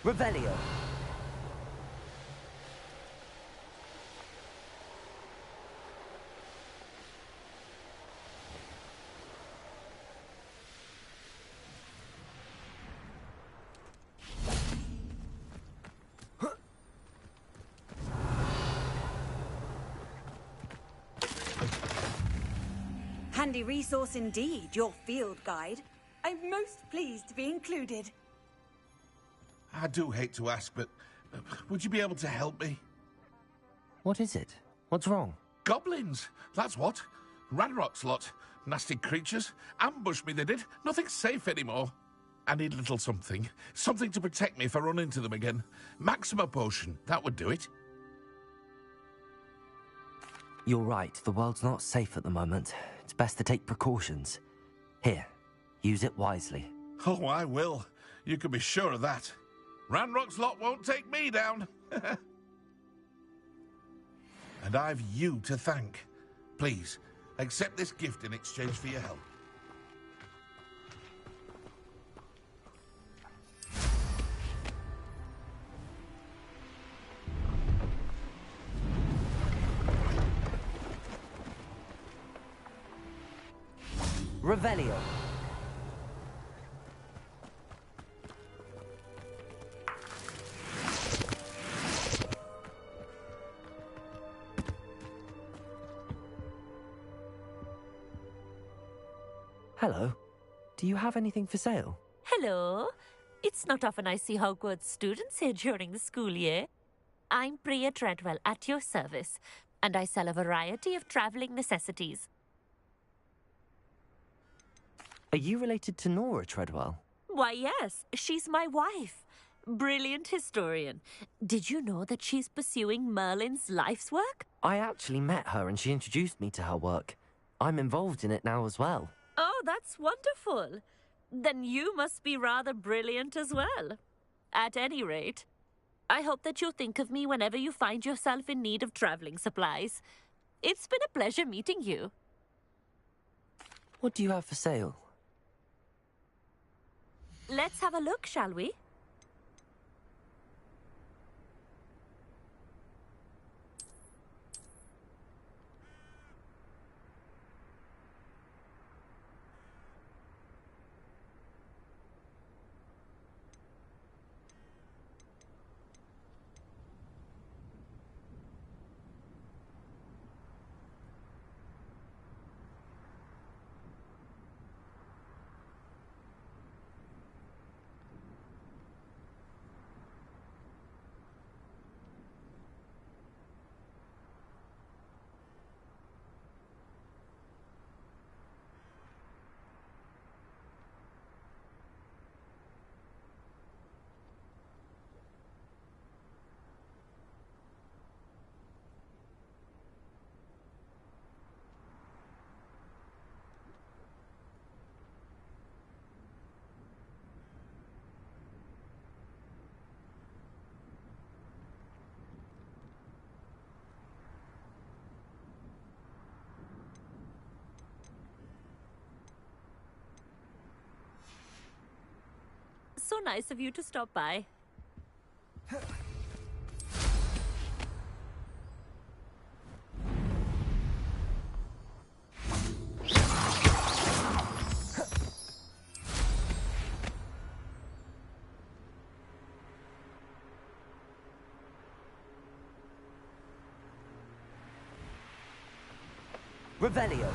Revelio. Handy resource indeed, your field guide. I'm most pleased to be included. I do hate to ask, but would you be able to help me? What is it? What's wrong? Goblins, that's what. Ranrock's lot. Nasty creatures. Ambushed me, they did. Nothing's safe anymore. I need a little something. Something to protect me if I run into them again. Maxima potion, that would do it. You're right, the world's not safe at the moment. It's best to take precautions. Here, Use it wisely. Oh, I will. You can be sure of that. Ranrock's lot won't take me down. And I've you to thank. Please, accept this gift in exchange for your help. Revelio. Hello. Do you have anything for sale? Hello. It's not often I see Hogwarts students here during the school year. I'm Priya Treadwell, at your service, and I sell a variety of travelling necessities. Are you related to Nora Treadwell? Why, yes. She's my wife. Brilliant historian. Did you know that she's pursuing Merlin's life's work? I actually met her and she introduced me to her work. I'm involved in it now as well. Oh, that's wonderful. Then you must be rather brilliant as well. At any rate, I hope that you'll think of me whenever you find yourself in need of travelling supplies. It's been a pleasure meeting you. What do you have for sale? Let's have a look, shall we? So nice of you to stop by. Revelio.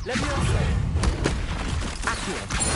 Leviosa. Accio.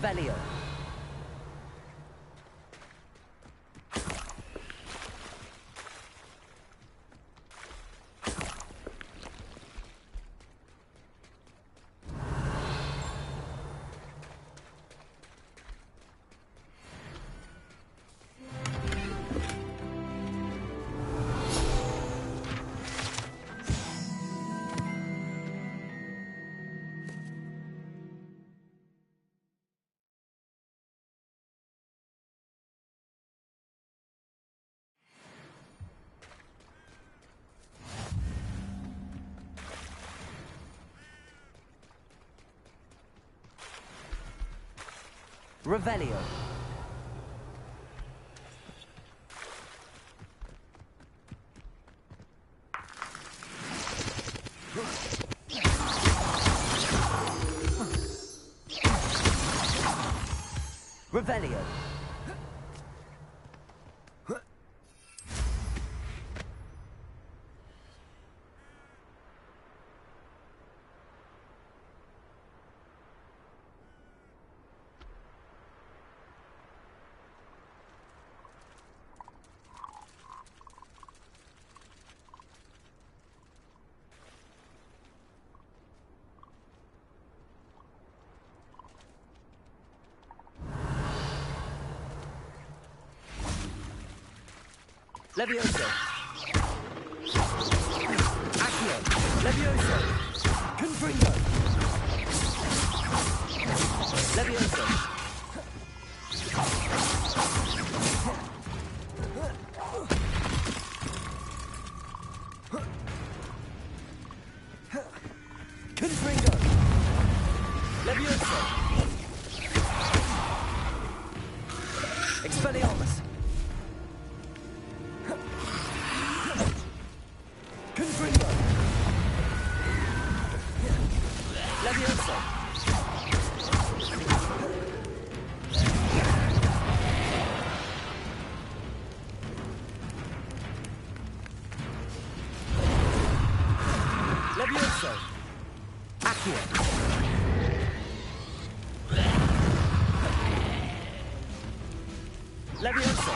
Revelio. Revelio. Revelio. Levioso. Accio. Levioso. Confringo. Levioso. Confringo. Levioso. Expelliarmus. Confringo. Levioso. Levioso. Accio. Levioso.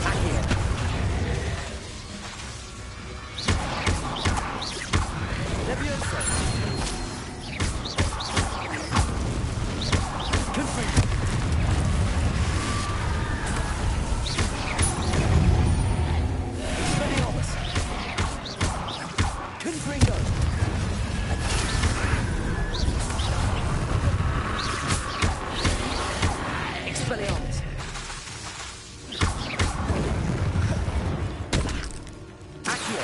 Accio. Levioso. Confringo. Expelliarmus. Confringo. Expelliarmus. Accio.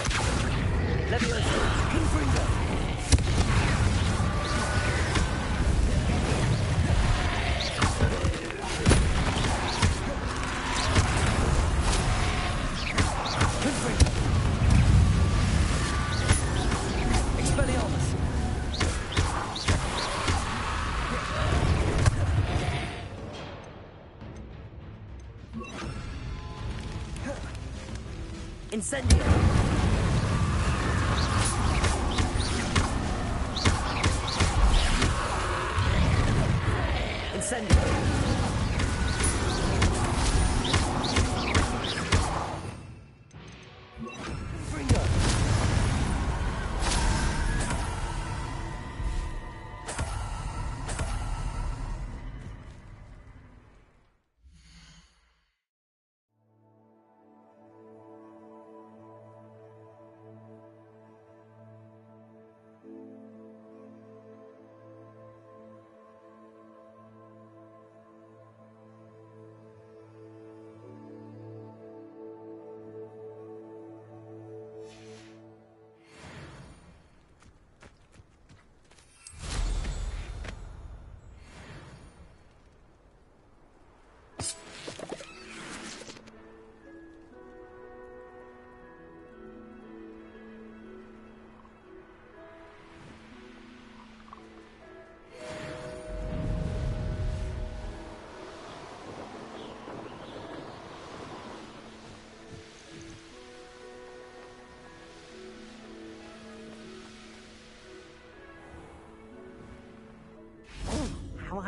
Levioso. Confringo. Confringo. Expelliarmus. Incendio. Incendio. Confringo.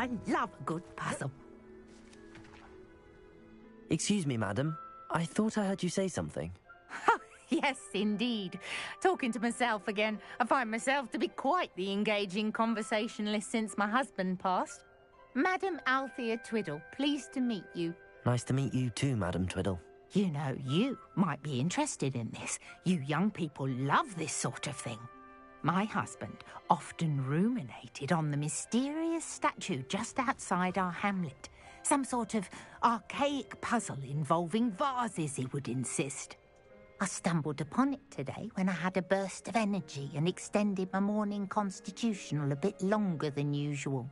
I love a good puzzle. Excuse me, madam. I thought I heard you say something. Yes, indeed. Talking to myself again. I find myself to be quite the engaging conversationalist since my husband passed. Madam Althea Twiddle, pleased to meet you. Nice to meet you too, Madam Twiddle. You know, you might be interested in this. You young people love this sort of thing. My husband often ruminated on the mysterious statue just outside our hamlet. Some sort of archaic puzzle involving vases, he would insist. I stumbled upon it today when I had a burst of energy and extended my morning constitutional a bit longer than usual.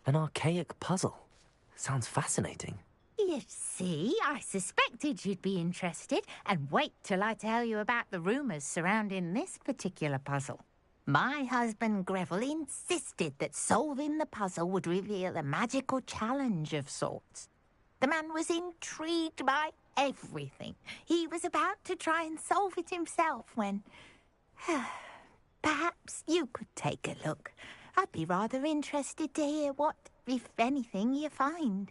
An archaic puzzle. Sounds fascinating. You see, I suspected you'd be interested, and wait till I tell you about the rumours surrounding this particular puzzle. My husband Greville insisted that solving the puzzle would reveal a magical challenge of sorts. The man was intrigued by everything. He was about to try and solve it himself when... Perhaps you could take a look. I'd be rather interested to hear what, if anything, you find.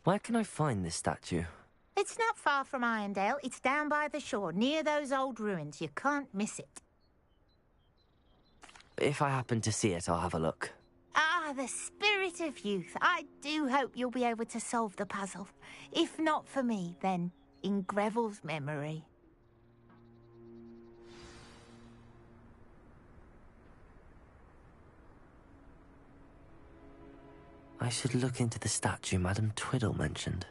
Where can I find this statue? It's not far from Irondale. It's down by the shore, near those old ruins. You can't miss it. If I happen to see it, I'll have a look. Ah, the spirit of youth. I do hope you'll be able to solve the puzzle. If not for me, then in Greville's memory. I should look into the statue Madam Twiddle mentioned.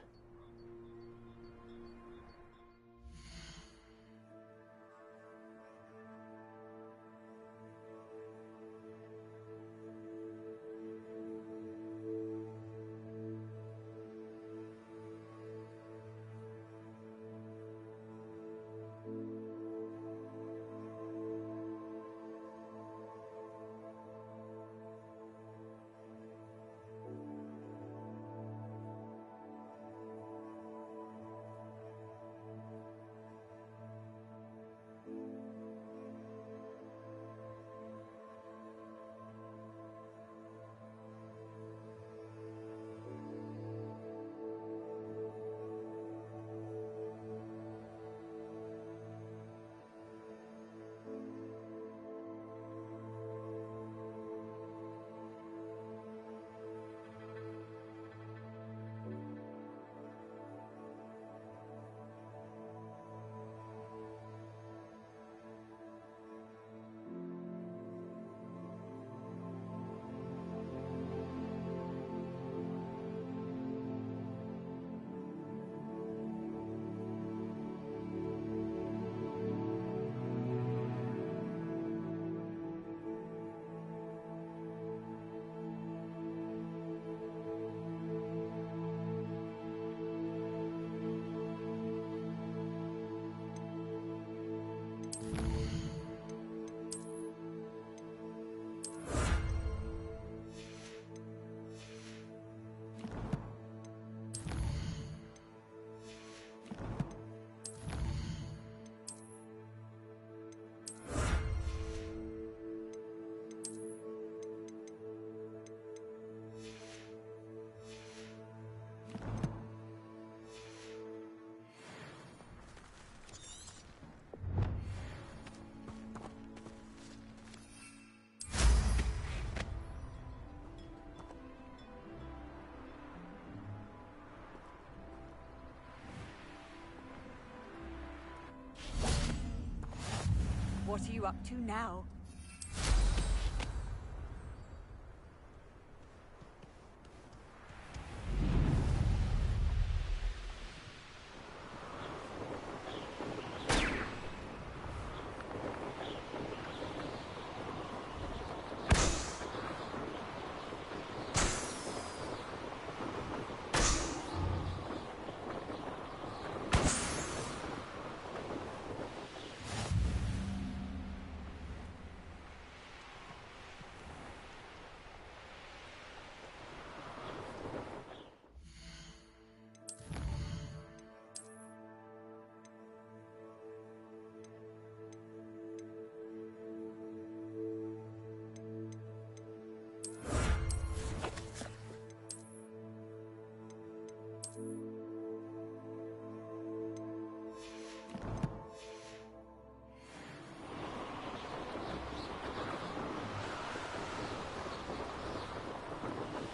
What are you up to now?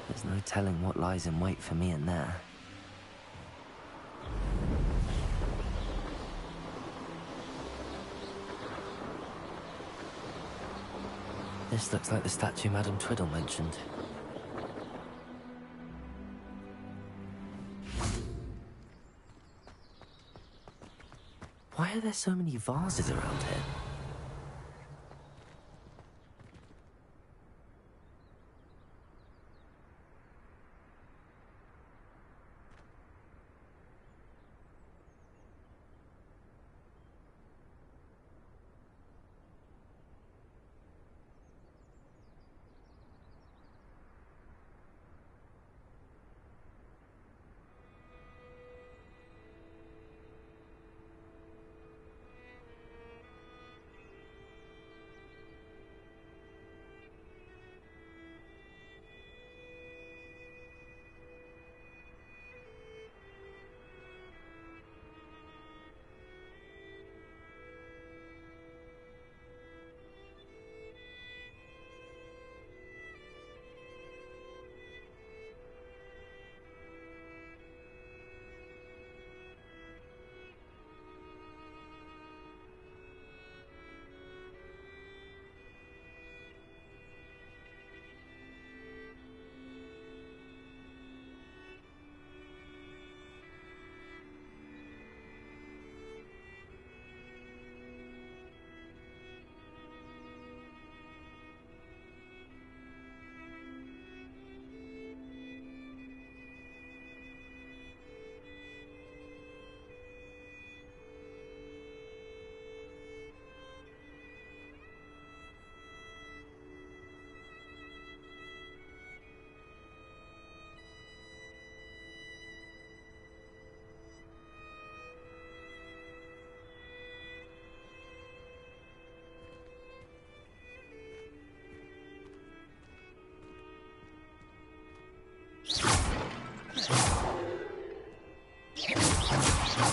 There's no telling what lies in wait for me in there. This looks like the statue Madame Twiddle mentioned. Why are there so many vases around here?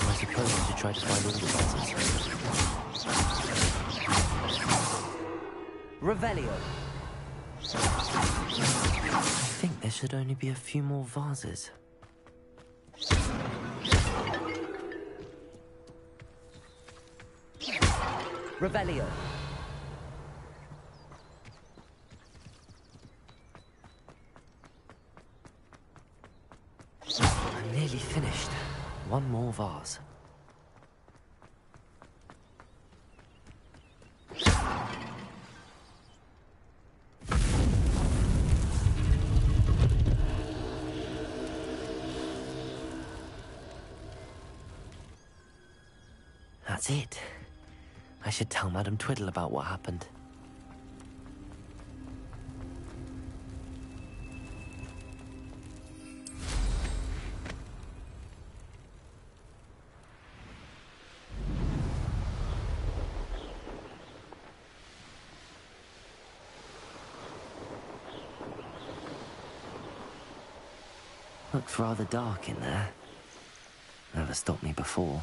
I suppose I should try to find all the vases. Revelio. I think there should only be a few more vases. Revelio. I'm nearly finished. One more vase. That's it. I should tell Madame Twiddle about what happened. Looked rather dark in there. Never stopped me before.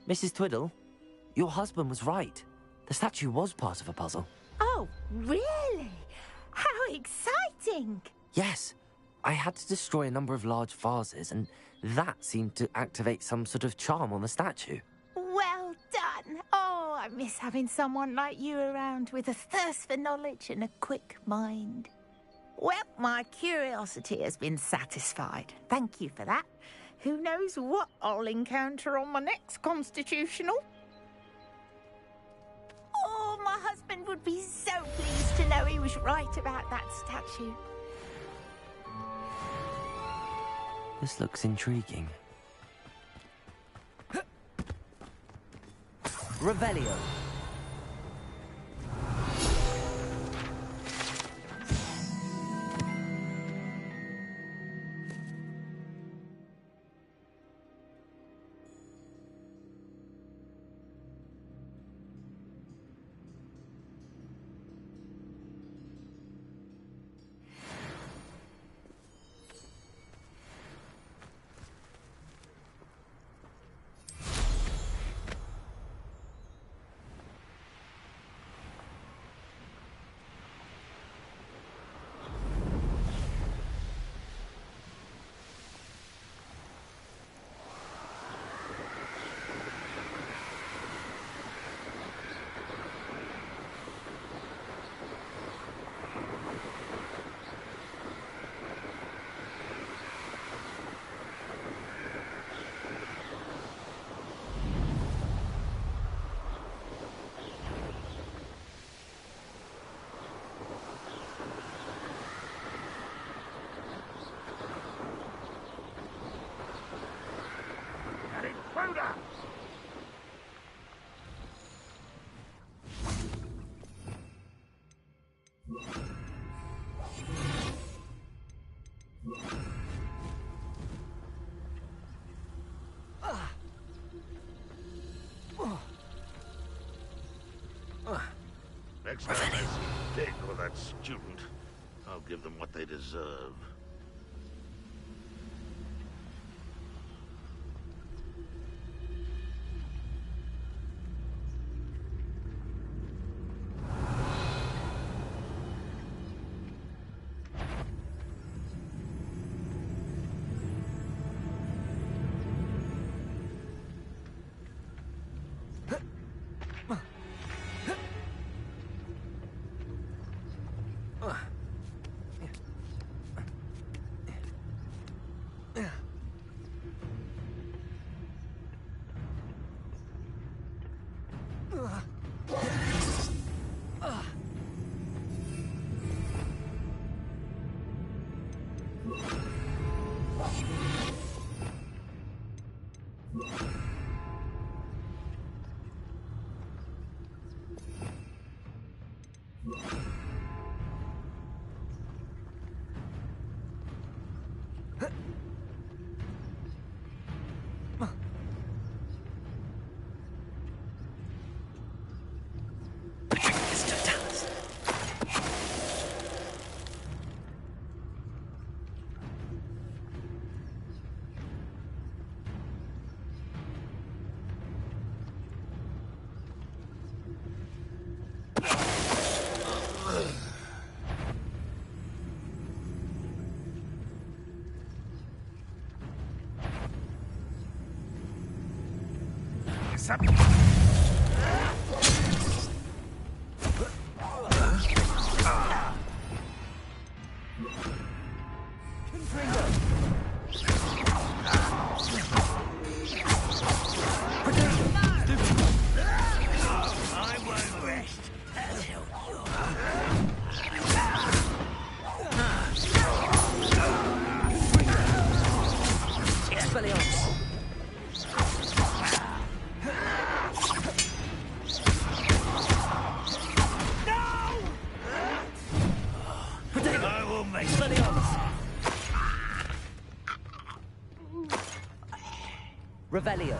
Mrs. Twiddle, your husband was right. The statue was part of a puzzle. Oh, really? How exciting! thing? Yes. I had to destroy a number of large vases, and that seemed to activate some sort of charm on the statue. Well done. Oh, I miss having someone like you around with a thirst for knowledge and a quick mind. Well, my curiosity has been satisfied. Thank you for that. Who knows what I'll encounter on my next constitutional? Oh, my husband would be so pleased to know he was right about that statue. This looks intriguing. Revelio. Next time I see Dick or that student, I'll give them what they deserve. Revelio.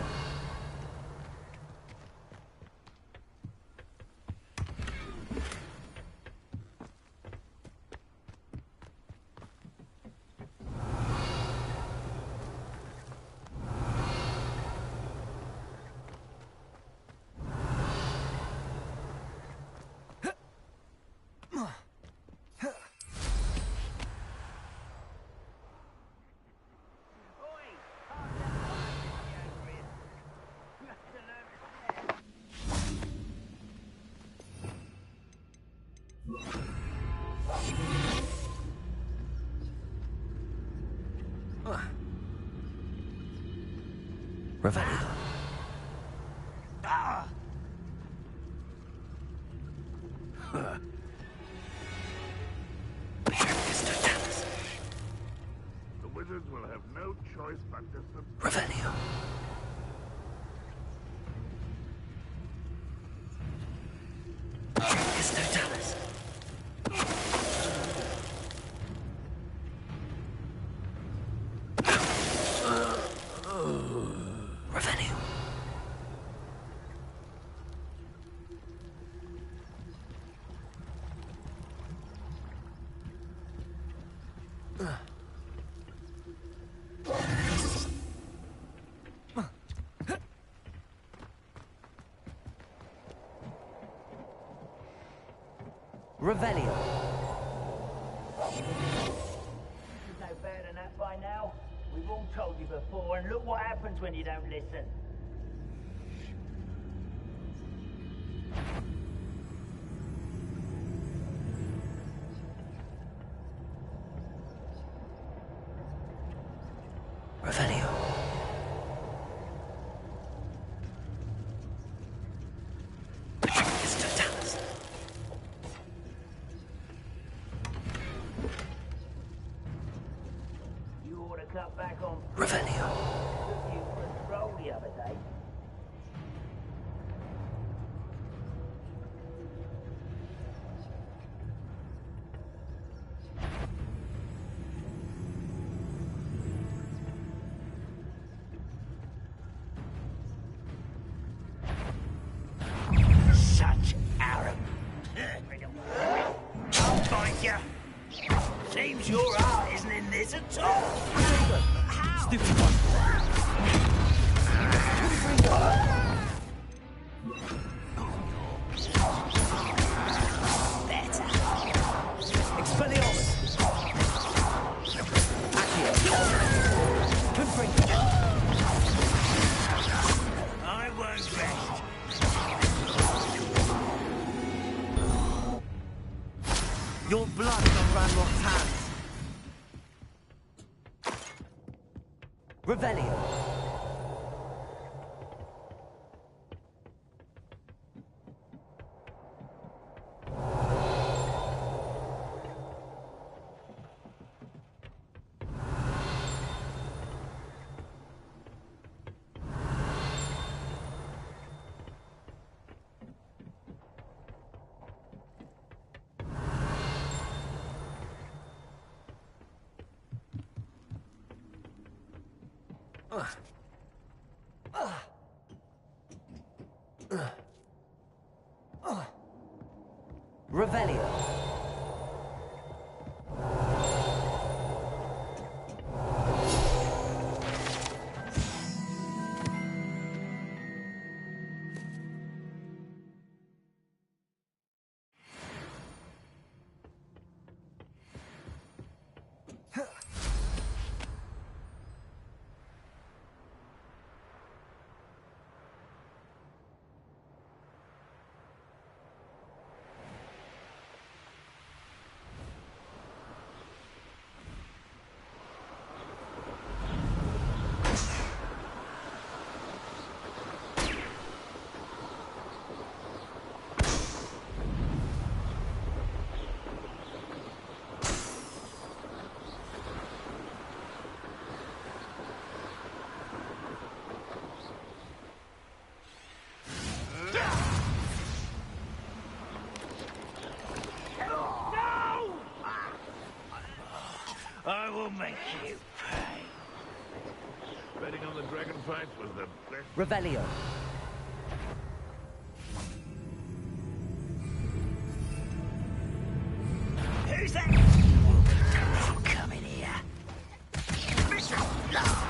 Revelio. The wizards will have no choice but to submit. Revelio. Revelio. Revelio. You know better than that by now. We've all told you before, and look what happens when you don't listen. Revelio. You ought to cut back on... Revelio. Took you for a stroll the other day. Such arrogance. I'll find you. Seems your heart isn't in this at all. How? Stupid one. Better. Expelliarmus. Accio. Confringo. I won't rest. Your blood is on Ranrock's hands. Revelio. Revelio. I will make you pay. Betting on the dragon fight was the best. Revelio. Who's that? Oh, come in here. Mr. Love.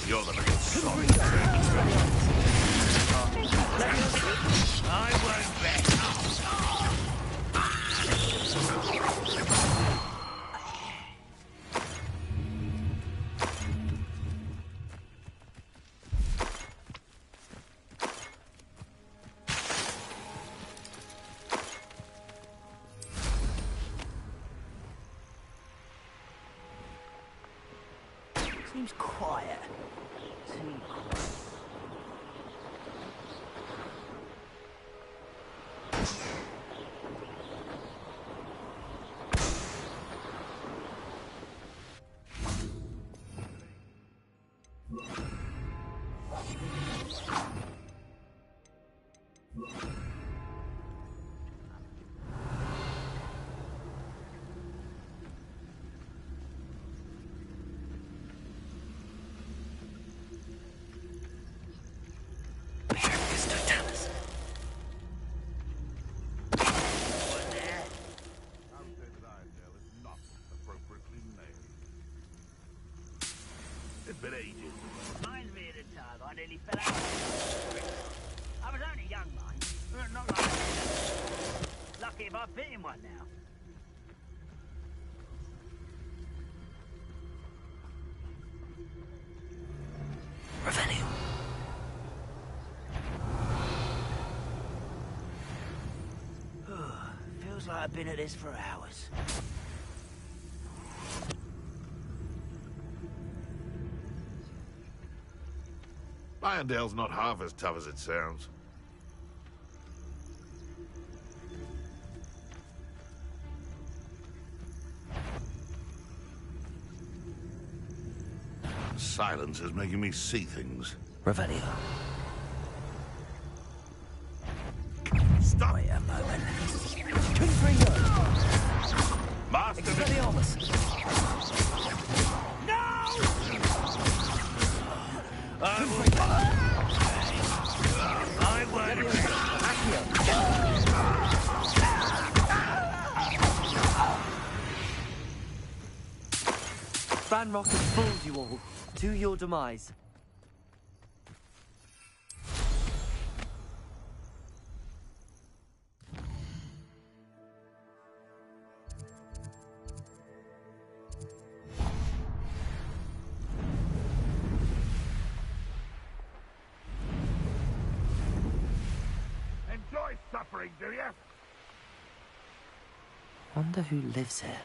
You're the little son. I won't bet. Seems quiet. Too quiet. It's been ages. Reminds me of the time I nearly fell out. I was only young, mind. Not like that. Lucky if I fit in one now. Revenue. Feels like I've been at this for hours. Irondale's not half as tough as it sounds. Silence is making me see things. Revelio. Stop! Wait a moment. Master! Expelliarmus! No! I won't. Ranrock has fooled you all. To your demise. Enjoy suffering, do you? Wonder who lives here.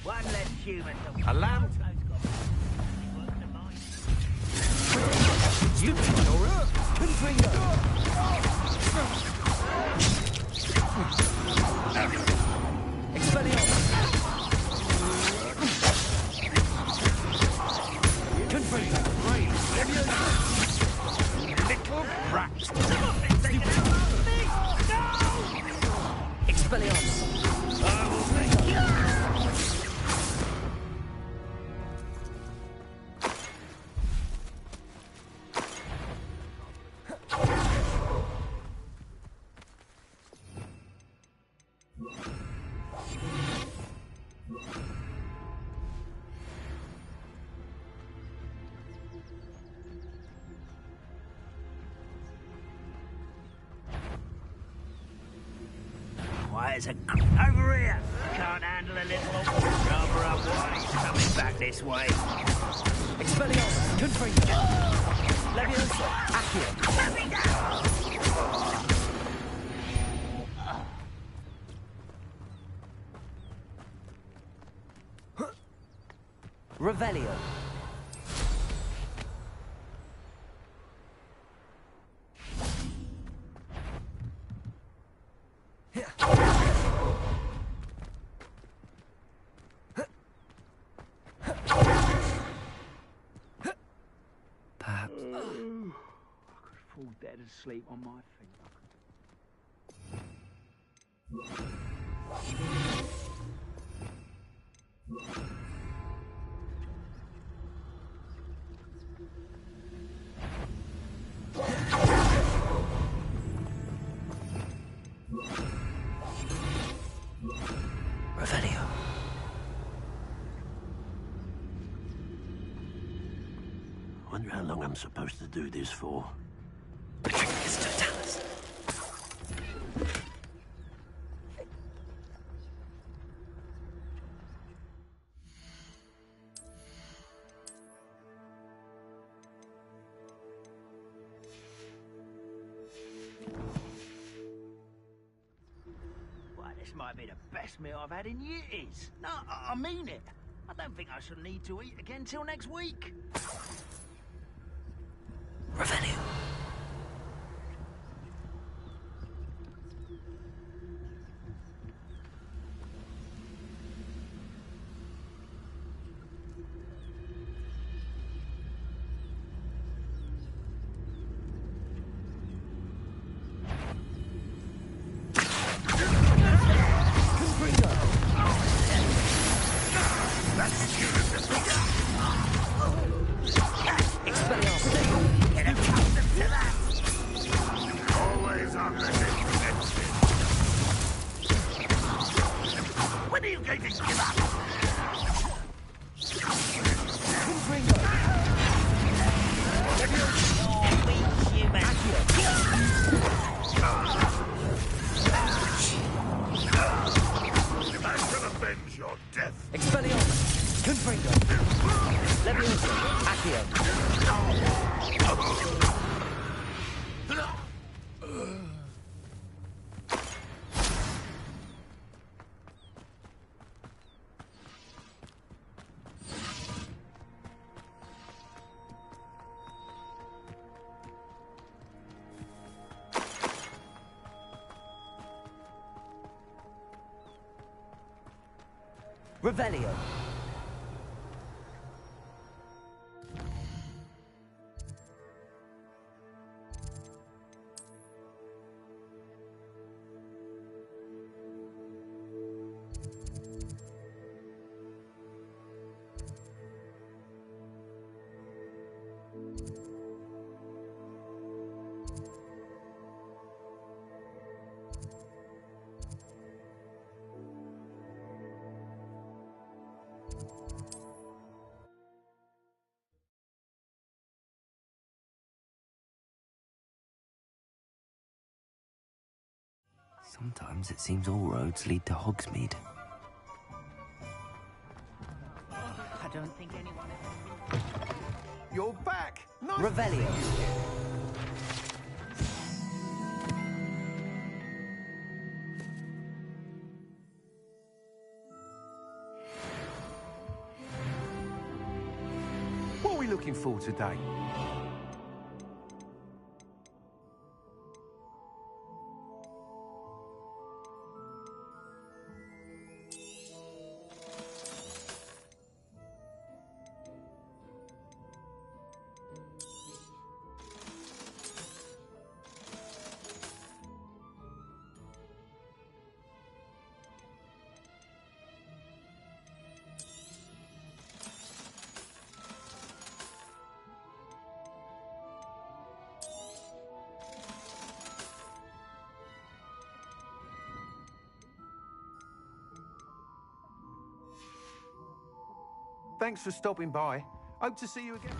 One less human. A lamp? You Little rat. Expelliarmus. I will make you. Why is it over here? Can't handle a little rubber up white. Coming back this way. Expelliarmus. Confringo. Leviosa. Accio. Let me down! Revelio. Perhaps. I could fall dead asleep on my feet. long I'm supposed to do this for. Well, this might be the best meal I've had in years. No, I mean it. I don't think I shall need to eat again till next week. Revenue. Always on the defensive. When are you going to give up? I shall avenge your death. Expelliarmus. Confringo. Levioso. Accio. Revelio. Sometimes it seems all roads lead to Hogsmeade. I don't think anyone... You're back! Nice Revelio. What are we looking for today? Thanks for stopping by. Hope to see you again.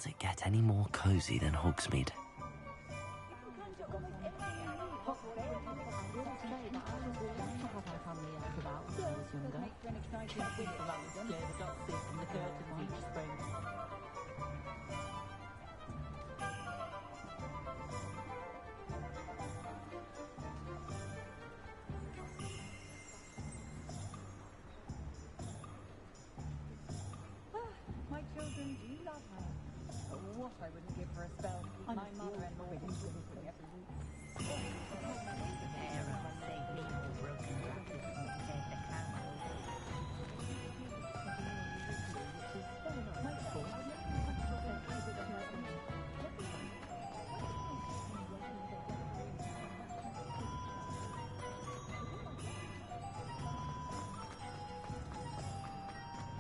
Does it get any more cozy than Hogsmeade? My children do love her. What I wouldn't give for a spell. My mother-in-law is really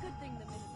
good thing the ministry.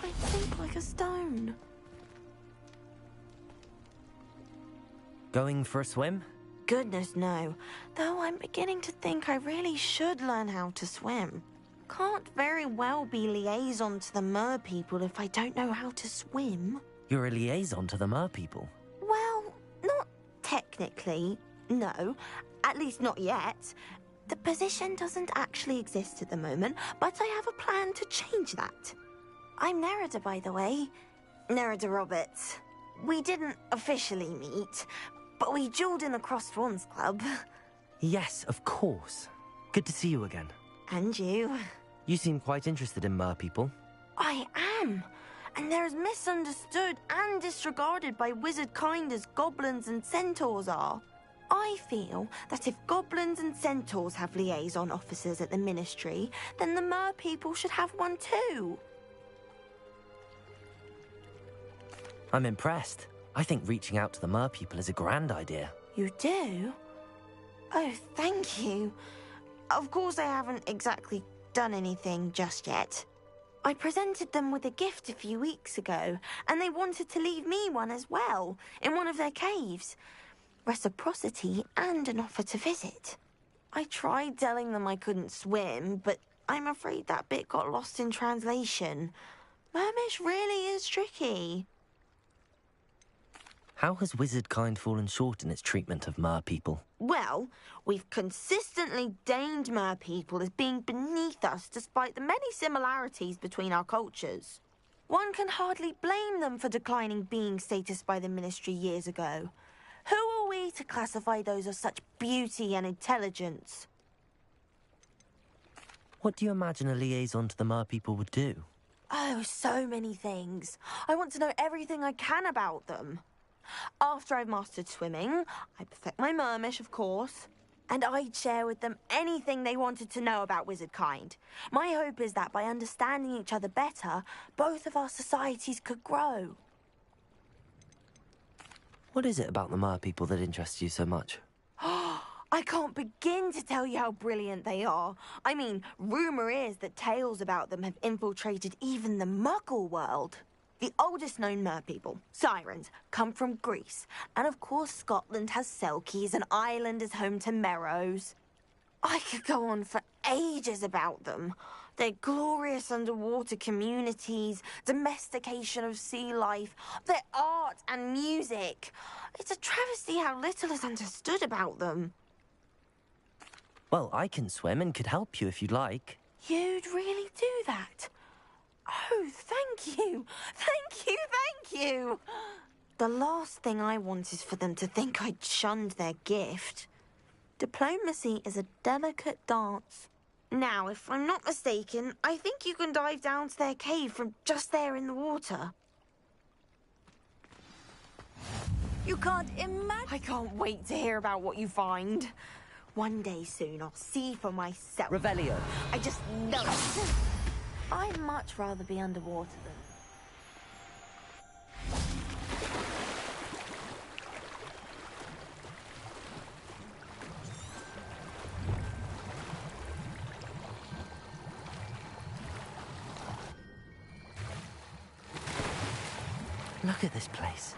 I think like a stone. Going for a swim? Goodness, no. Though I'm beginning to think I really should learn how to swim. Can't very well be liaison to the mer people if I don't know how to swim. You're a liaison to the mer people. Well, not technically, no. At least not yet. The position doesn't actually exist at the moment, but I have a plan to change that. I'm Nerida, by the way. Nerida Roberts. We didn't officially meet, but we duelled in the Cross Swans Club. Yes, of course. Good to see you again. And you. You seem quite interested in mer people. I am. And they're as misunderstood and disregarded by wizard kind as goblins and centaurs are. I feel that if goblins and centaurs have liaison officers at the Ministry, then the mer people should have one too. I'm impressed. I think reaching out to the mer people is a grand idea. You do? Oh, thank you. Of course I haven't exactly done anything just yet. I presented them with a gift a few weeks ago, and they wanted to leave me one as well, in one of their caves. Reciprocity and an offer to visit. I tried telling them I couldn't swim, but I'm afraid that bit got lost in translation. Mermish really is tricky. How has wizard kind fallen short in its treatment of mer people? Well, we've consistently deigned mer people as being beneath us despite the many similarities between our cultures. One can hardly blame them for declining being status by the Ministry years ago. Who are we to classify those of such beauty and intelligence? What do you imagine a liaison to the mer people would do? Oh, so many things. I want to know everything I can about them. After I've mastered swimming, I perfect my mermish, of course, and I'd share with them anything they wanted to know about wizard kind. My hope is that by understanding each other better, both of our societies could grow. What is it about the mer people that interests you so much? I can't begin to tell you how brilliant they are. I mean, rumour is that tales about them have infiltrated even the Muggle world. The oldest known mer people, sirens, come from Greece. And of course Scotland has Selkies and Ireland is home to Merrows. I could go on for ages about them. Their glorious underwater communities, domestication of sea life, their art and music. It's a travesty how little is understood about them. Well, I can swim and could help you if you'd like. You'd really do that? Oh, thank you! Thank you, thank you! The last thing I want is for them to think I'd shunned their gift. Diplomacy is a delicate dance. Now, if I'm not mistaken, I think you can dive down to their cave from just there in the water. You can't imagine... I can't wait to hear about what you find. One day soon, I'll see for myself. Revelio. I just know it. I'd much rather be underwater than... Look at this place.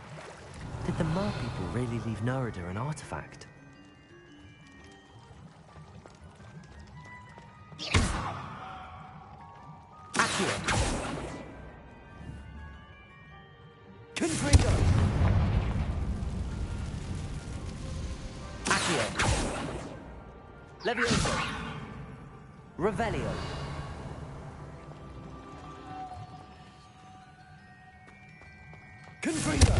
Did the Mer people really leave Nerida an artifact? Accio! Confringo! Accio! Levioso! Revelio! Confringo!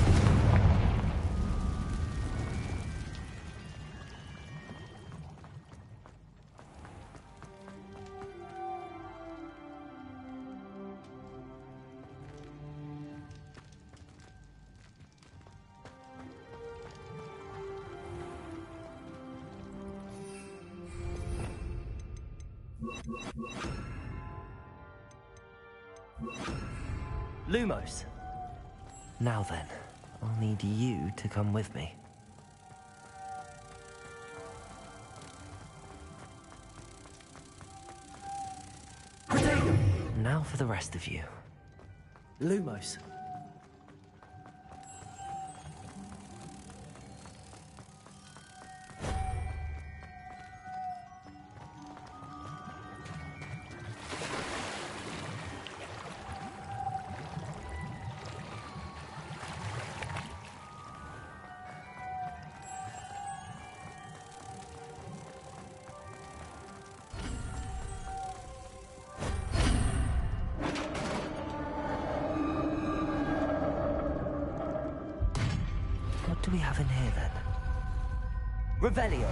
Lumos. Now then, I'll need you to come with me. Now for the rest of you. Lumos. What do we have in here, then? Revelio!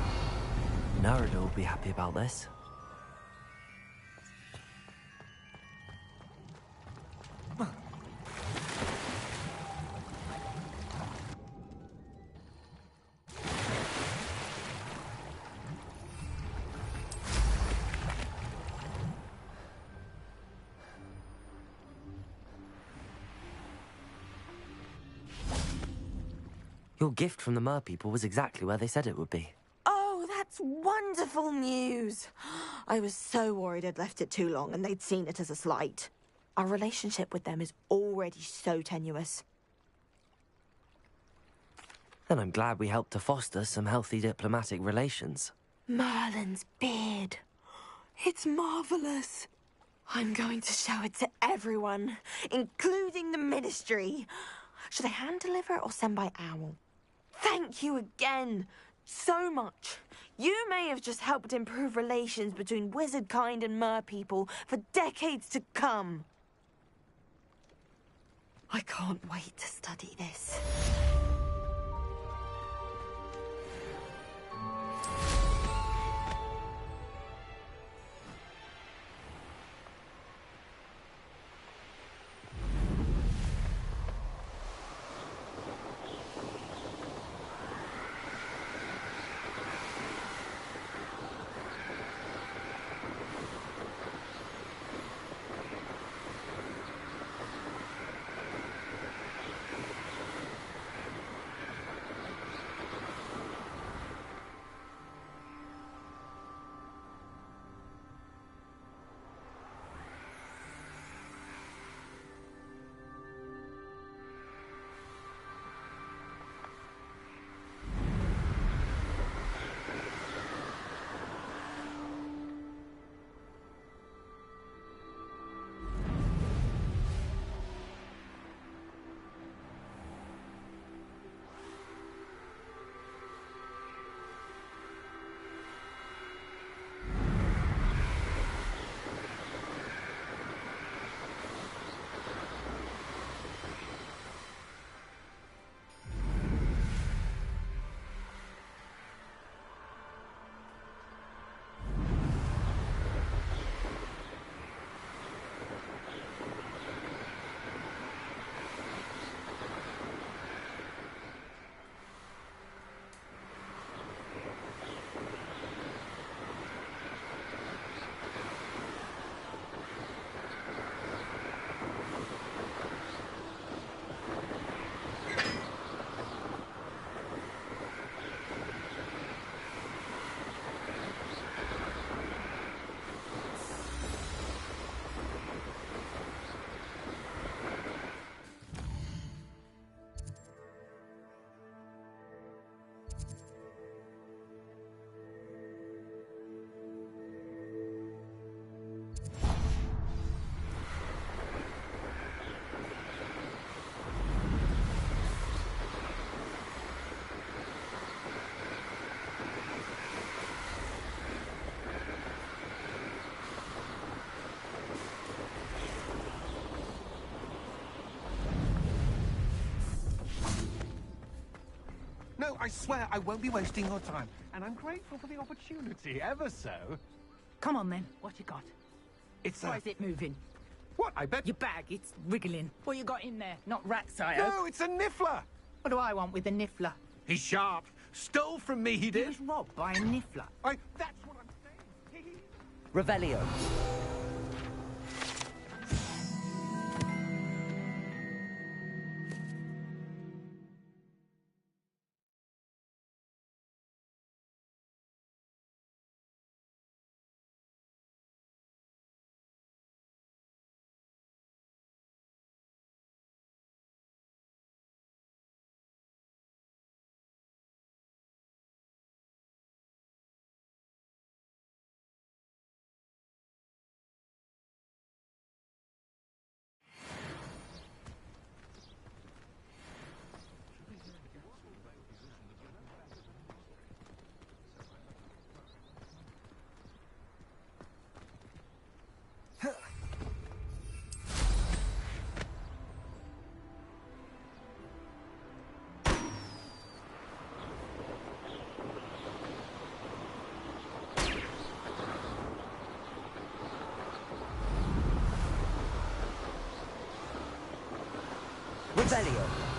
Nerida will be happy about this. Your gift from the Mer people was exactly where they said it would be. Oh, that's wonderful news. I was so worried I'd left it too long and they'd seen it as a slight. Our relationship with them is already so tenuous. Then I'm glad we helped to foster some healthy diplomatic relations. Merlin's beard. It's marvelous. I'm going to show it to everyone, including the Ministry. Should I hand deliver it or send by owl? Thank you again, so much. You may have just helped improve relations between wizard kind and Mer people for decades to come. I can't wait to study this. No, I swear I won't be wasting your time. And I'm grateful for the opportunity, ever so. Come on then, what you got? It's Why is it moving? What, I bet... Your bag, it's wriggling. What you got in there? Not rats, I No, hope. it's a niffler! What do I want with a niffler? He's sharp. Stole from me, he He did. was robbed by a niffler. That's what I'm saying. Revelio. Revelio.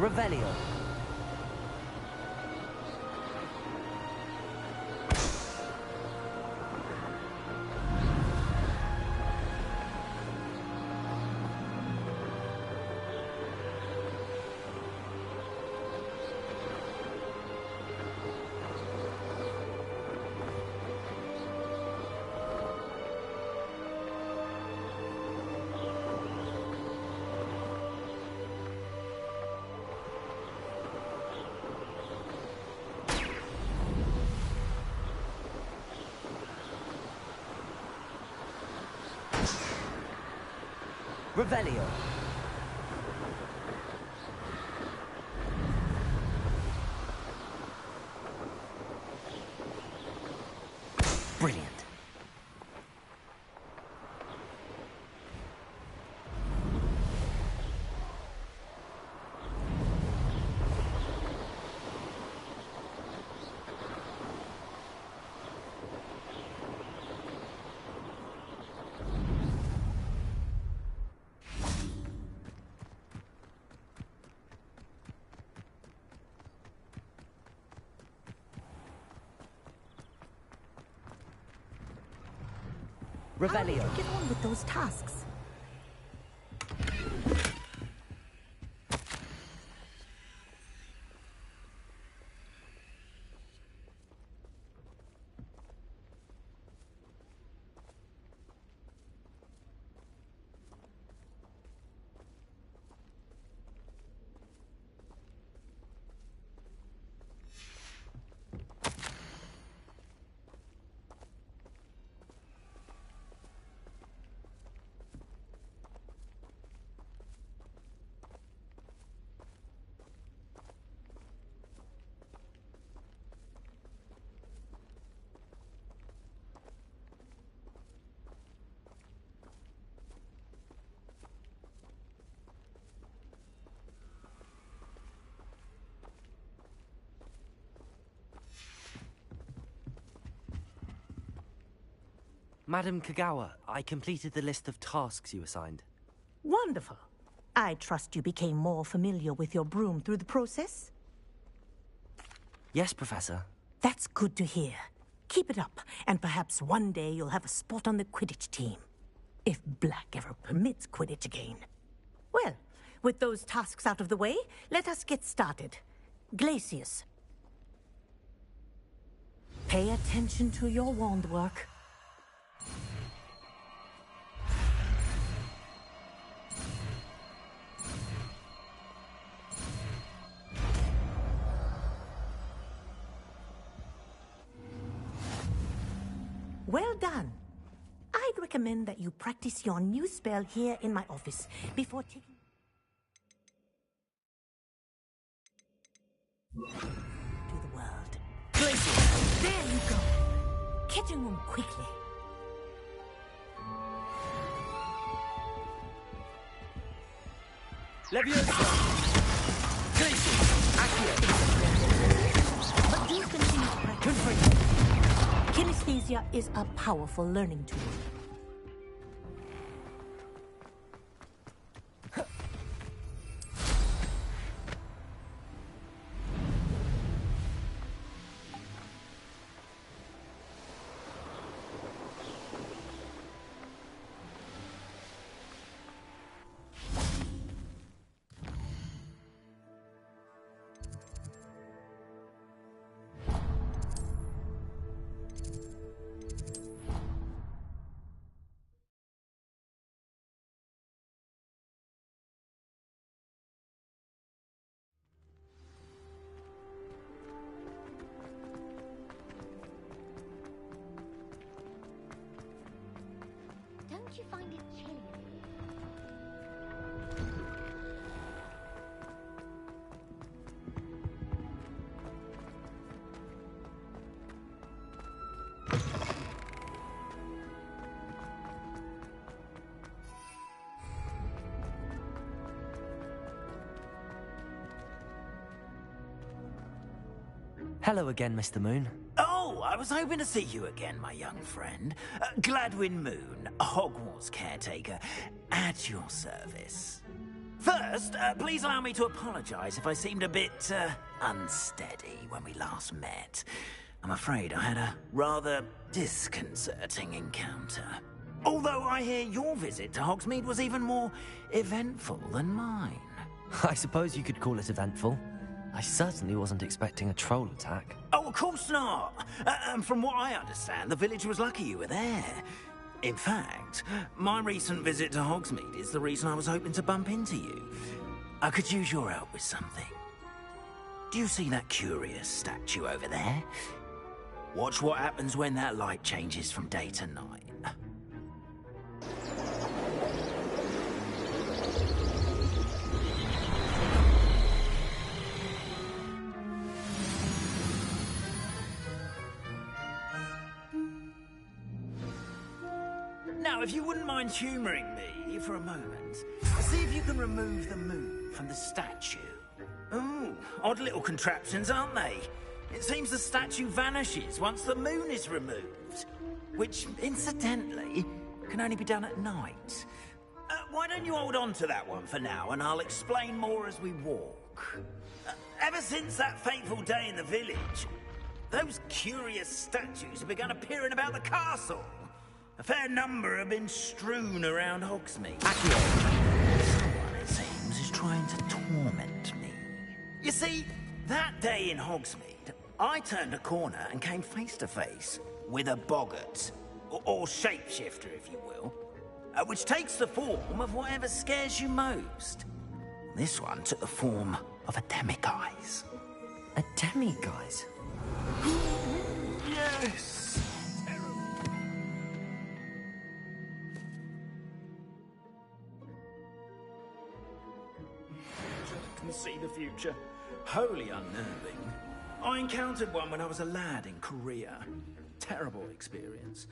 Revelio. Revelio. Brilliant. How did you get on with those tasks? Madam Kagawa, I completed the list of tasks you assigned. Wonderful. I trust you became more familiar with your broom through the process? Yes, Professor. That's good to hear. Keep it up, and perhaps one day you'll have a spot on the Quidditch team. If Black ever permits Quidditch again. Well, with those tasks out of the way, let us get started. Glacius. Pay attention to your wand work. Well done. I'd recommend that you practice your new spell here in my office before taking... to the world. Glacier! There you go! Catching them quickly. Leviosa! Glacier! Accio! But do continue to practice. Kinesthesia is a powerful learning tool. Don't you find it chilly? Hello again, Mr. Moon. Oh, I was hoping to see you again, my young friend. Gladwin Moon, Hogwarts caretaker, at your service. First, please allow me to apologize if I seemed a bit, unsteady when we last met. I'm afraid I had a rather disconcerting encounter. Although I hear your visit to Hogsmeade was even more eventful than mine. I suppose you could call it eventful. I certainly wasn't expecting a troll attack. Oh, of course not. And from what I understand, the village was lucky you were there. In fact, my recent visit to Hogsmeade is the reason I was hoping to bump into you. I could use your help with something. Do you see that curious statue over there? Watch what happens when that light changes from day to night. Now, if you wouldn't mind humouring me for a moment, see if you can remove the moon from the statue. Ooh, odd little contraptions, aren't they? It seems the statue vanishes once the moon is removed, which, incidentally, can only be done at night. Why don't you hold on to that one for now, and I'll explain more as we walk. Ever since that fateful day in the village, those curious statues have begun appearing about the castle. A fair number have been strewn around Hogsmeade. Someone, it seems, is trying to torment me. You see, that day in Hogsmeade, I turned a corner and came face to face with a boggart, or shapeshifter, if you will, which takes the form of whatever scares you most. This one took the form of a demiguise. A demiguise? Yes! Can see the future. Wholly unnerving. I encountered one when I was a lad in Korea. Terrible experience.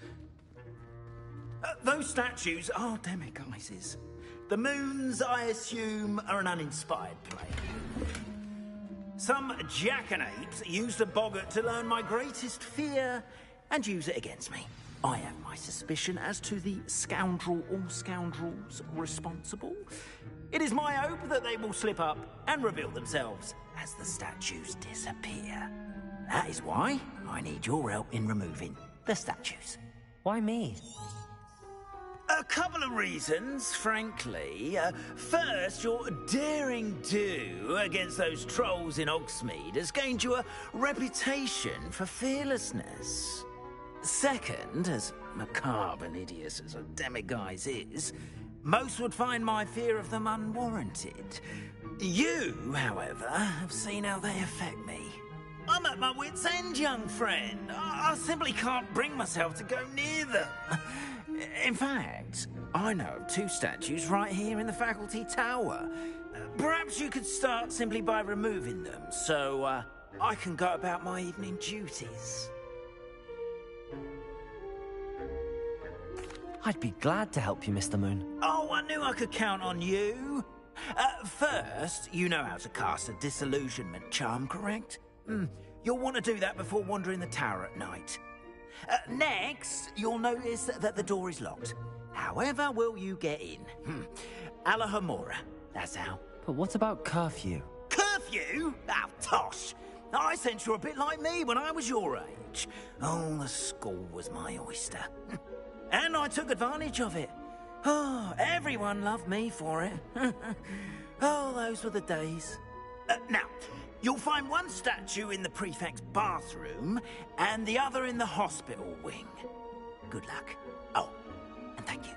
Those statues are demiguises. The moons, I assume, are an uninspired play. Some jackanapes used a boggart to learn my greatest fear and use it against me. I have my suspicion as to the scoundrel or scoundrels responsible. It is my hope that they will slip up and reveal themselves as the statues disappear. That is why I need your help in removing the statues. Why me? A couple of reasons, frankly. First, your daring do against those trolls in Hogsmeade has gained you a reputation for fearlessness. Second, as macabre and hideous as a demiguise is, most would find my fear of them unwarranted. You, however, have seen how they affect me. I'm at my wit's end, young friend. I simply can't bring myself to go near them. In fact, I know of two statues right here in the faculty tower. Perhaps you could start simply by removing them, so I can go about my evening duties. I'd be glad to help you, Mr. Moon. Oh, I knew I could count on you. First, you know how to cast a disillusionment charm, correct? You'll want to do that before wandering the tower at night. Next, you'll notice that the door is locked. However will you get in? Alahomora, that's how. But what about curfew? Curfew? Oh, tosh! I sense you're a bit like me when I was your age. Oh, the school was my oyster. And I took advantage of it. Oh, everyone loved me for it. Oh, those were the days. Now, you'll find one statue in the prefect's bathroom and the other in the hospital wing. Good luck. Oh, and thank you.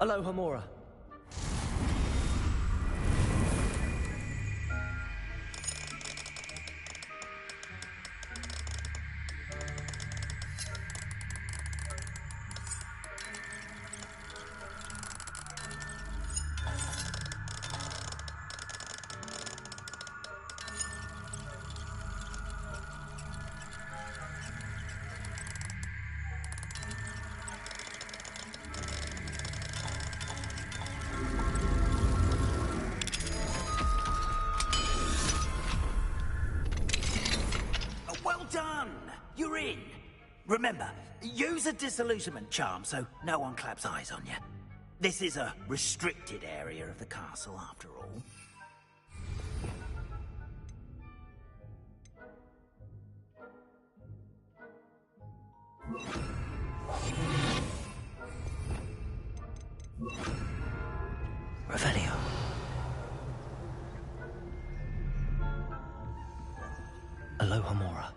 Alohomora. You're in. Remember, use a disillusionment charm so no one claps eyes on you. This is a restricted area of the castle, after all. Revelio. Alohomora.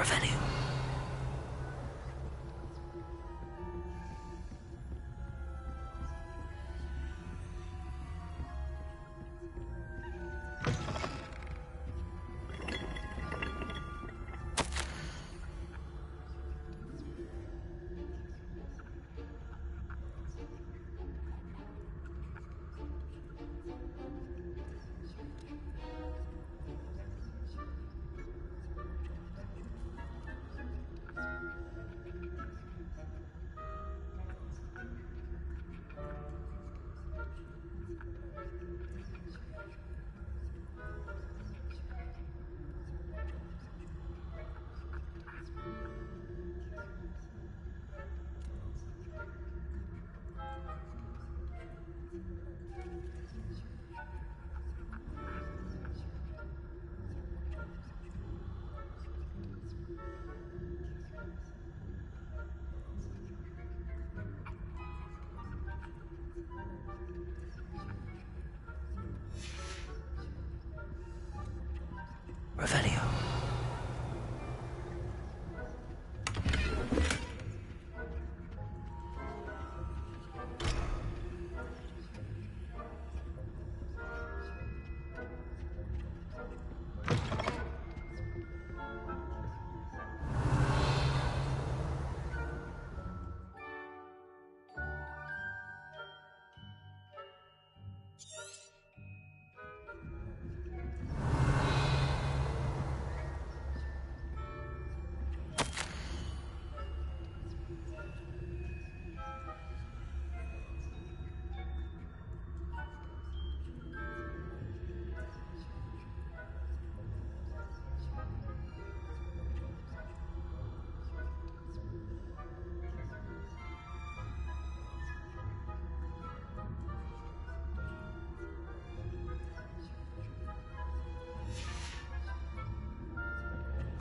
Revelio. Revelio.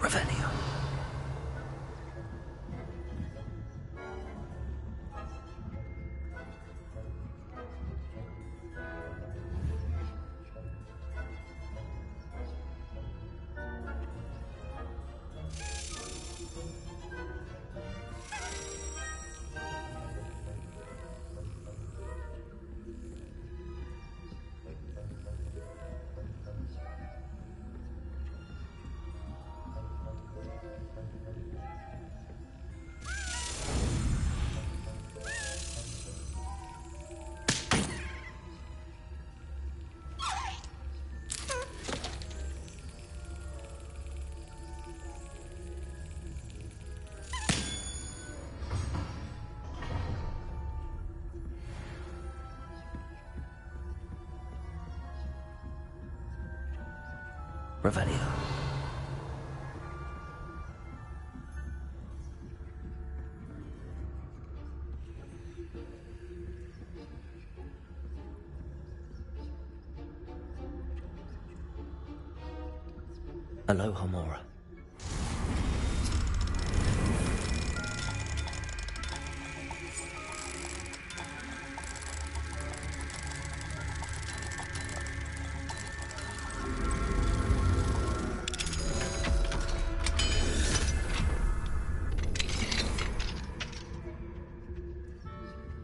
Revelio. Revelio. Aloha Mora.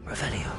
Revelio.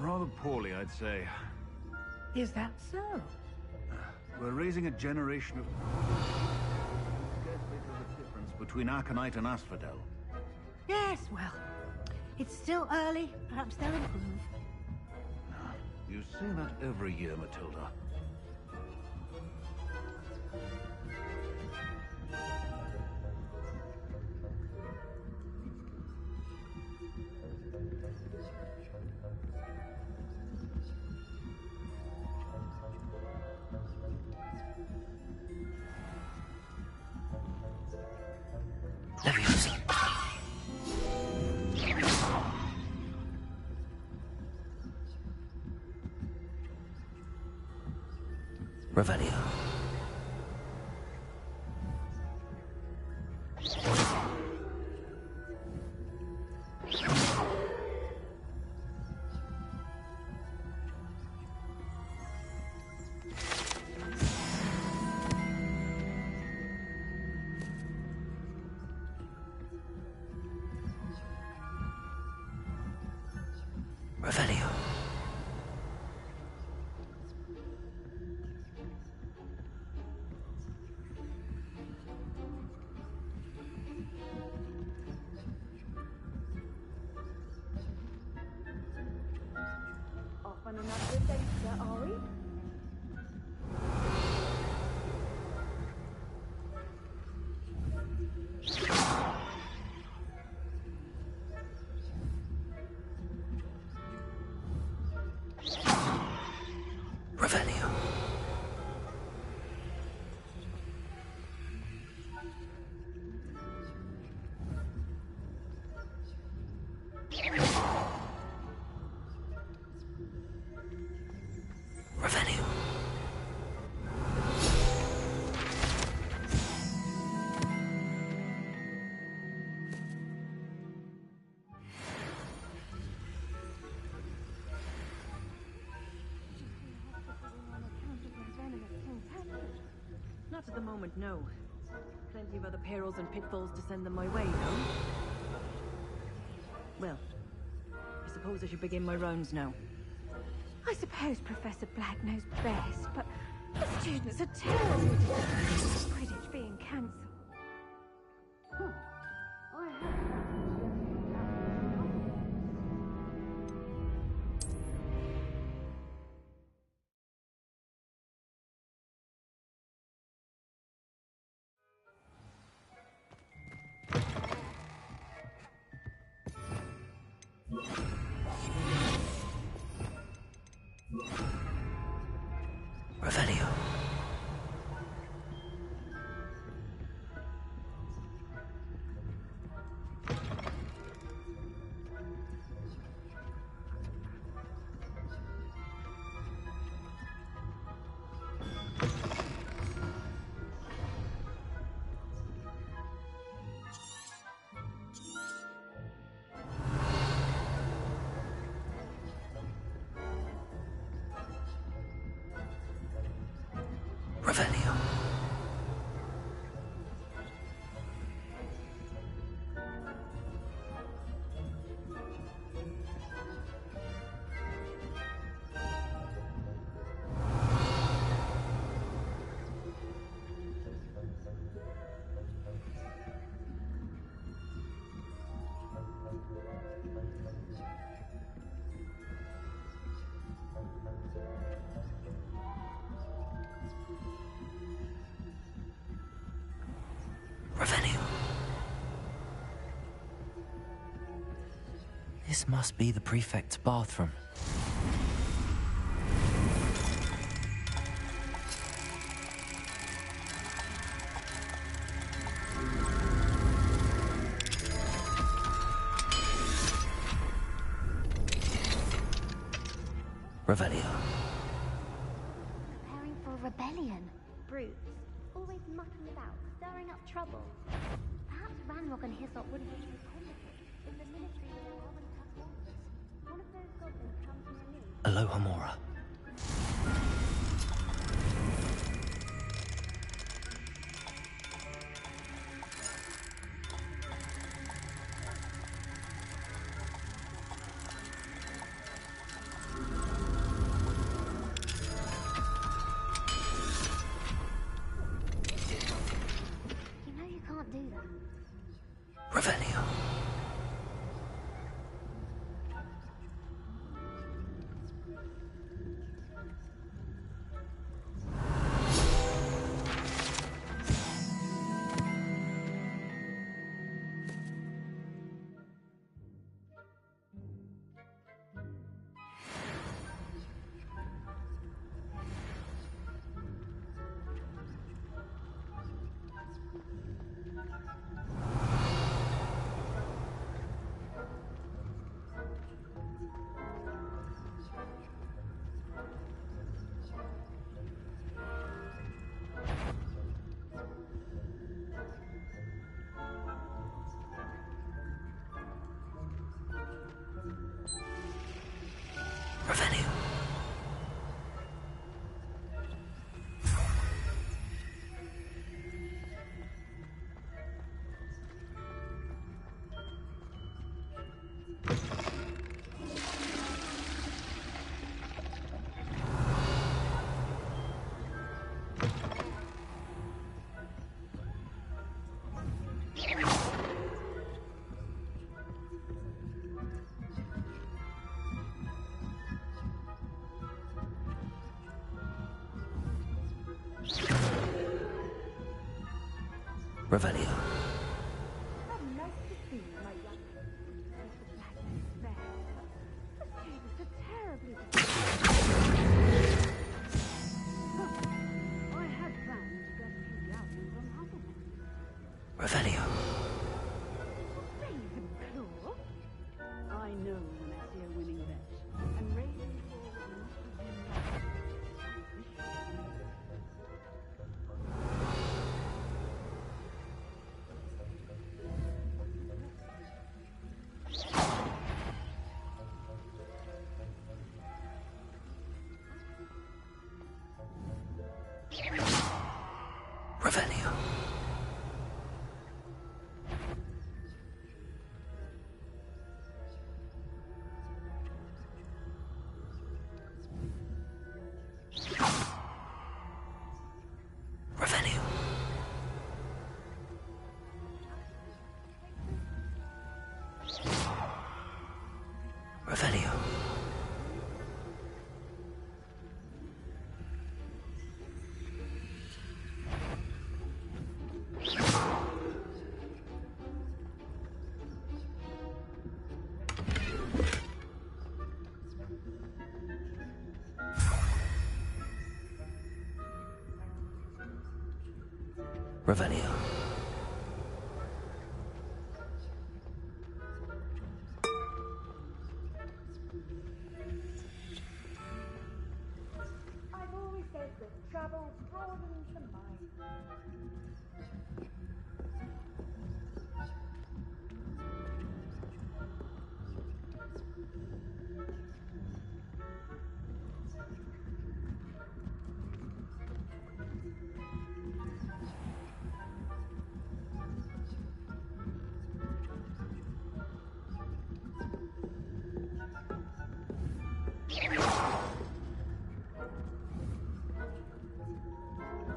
Rather poorly, I'd say. Is that so? We're raising a generation of... Scarcely tell the difference between Aconite and Asphodel. Yes, well, it's still early. Perhaps they'll improve. You say that every year, Matilda. Revelio. Revelio. Off on another adventure, are we? Revelio. Revelio. Not at the moment, no. Plenty of other perils and pitfalls to send them my way, though. Well, I suppose I should begin my rounds now. I suppose Professor Black knows best, but the students are terrible with Quidditch being cancelled. Revelio. Revelio. Revelio. This must be the prefect's bathroom. Revelio. Preparing for a rebellion. Brutes, always mucking about, stirring up trouble. Perhaps Ranrock and Hyssop wouldn't be too complicated if the ministry was already cut off. One of those goblins comes near me. Aloha Mora. Revelio. How nice to see you, my young Mr. Black Bear. This cave is so terribly I had planned to get a few young from Hogwarts. Revelio. Ravenclaw? I know when I see a winning bet. And Ravenclaw will not have been Revelio. Revelio. Revelio. Revelio. I've always said that travel broadens the mind.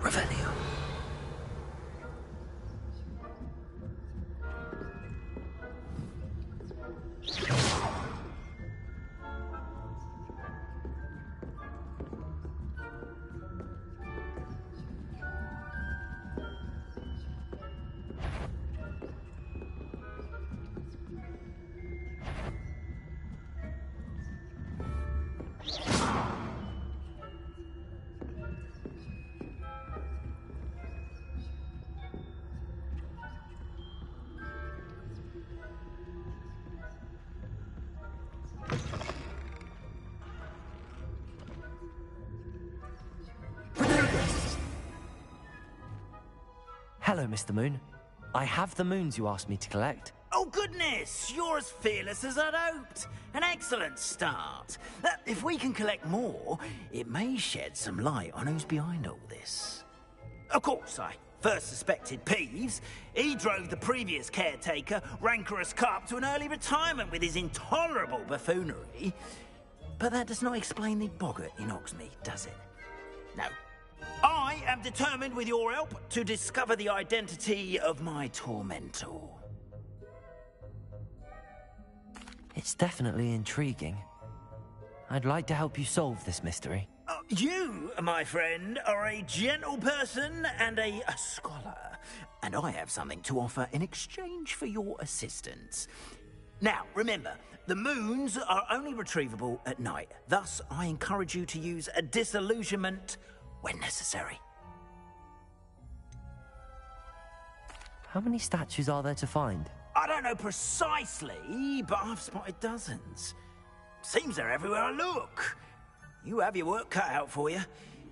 Revelio. Hello, Mr. Moon. I have the moons you asked me to collect. Oh, goodness! You're as fearless as I'd hoped. An excellent start. If we can collect more, it may shed some light on who's behind all this. Of course, I first suspected Peeves. He drove the previous caretaker, Rancorous Carp, to an early retirement with his intolerable buffoonery. But that does not explain the boggart in Hogsmeade, does it? No. I am determined, with your help, to discover the identity of my tormentor. It's definitely intriguing. I'd like to help you solve this mystery. You, my friend, are a gentle person and a scholar, and I have something to offer in exchange for your assistance. Now, remember, the moons are only retrievable at night. Thus, I encourage you to use a disillusionment when necessary. How many statues are there to find? I don't know precisely, but I've spotted dozens. Seems they're everywhere I look. You have your work cut out for you,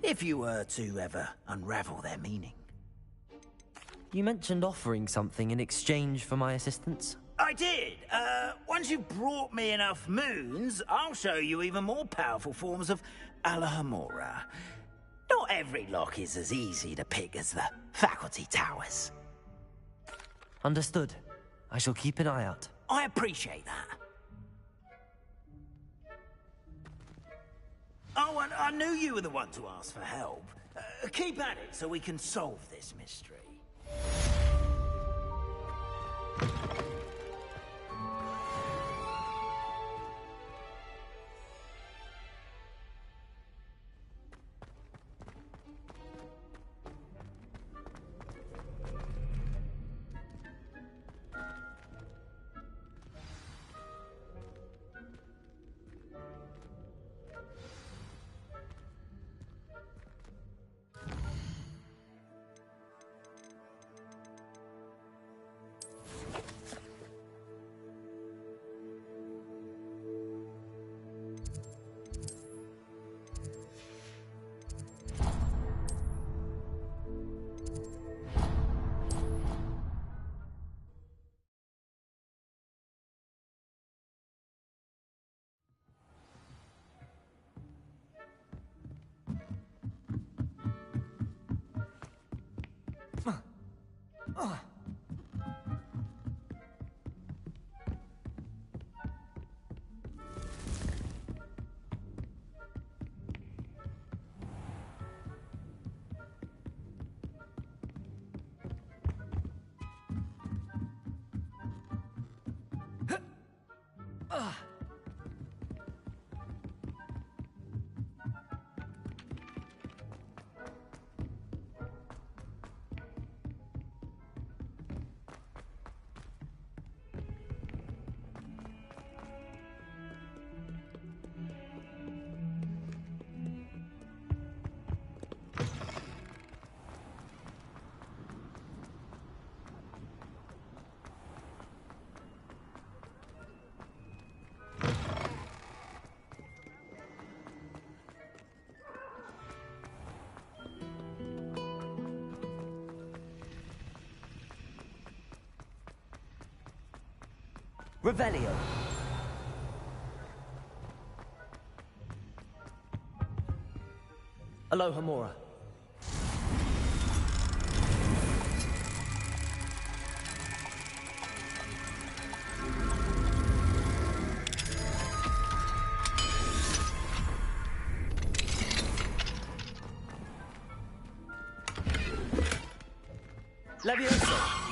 if you were to ever unravel their meaning. You mentioned offering something in exchange for my assistance. I did. Once you've brought me enough moons, I'll show you even more powerful forms of Alohomora. Not every lock is as easy to pick as the faculty towers. Understood. I shall keep an eye out. I appreciate that. Oh, and I knew you were the one to ask for help. Keep at it so we can solve this mystery. Revelio. Aloha Mora. Levioso.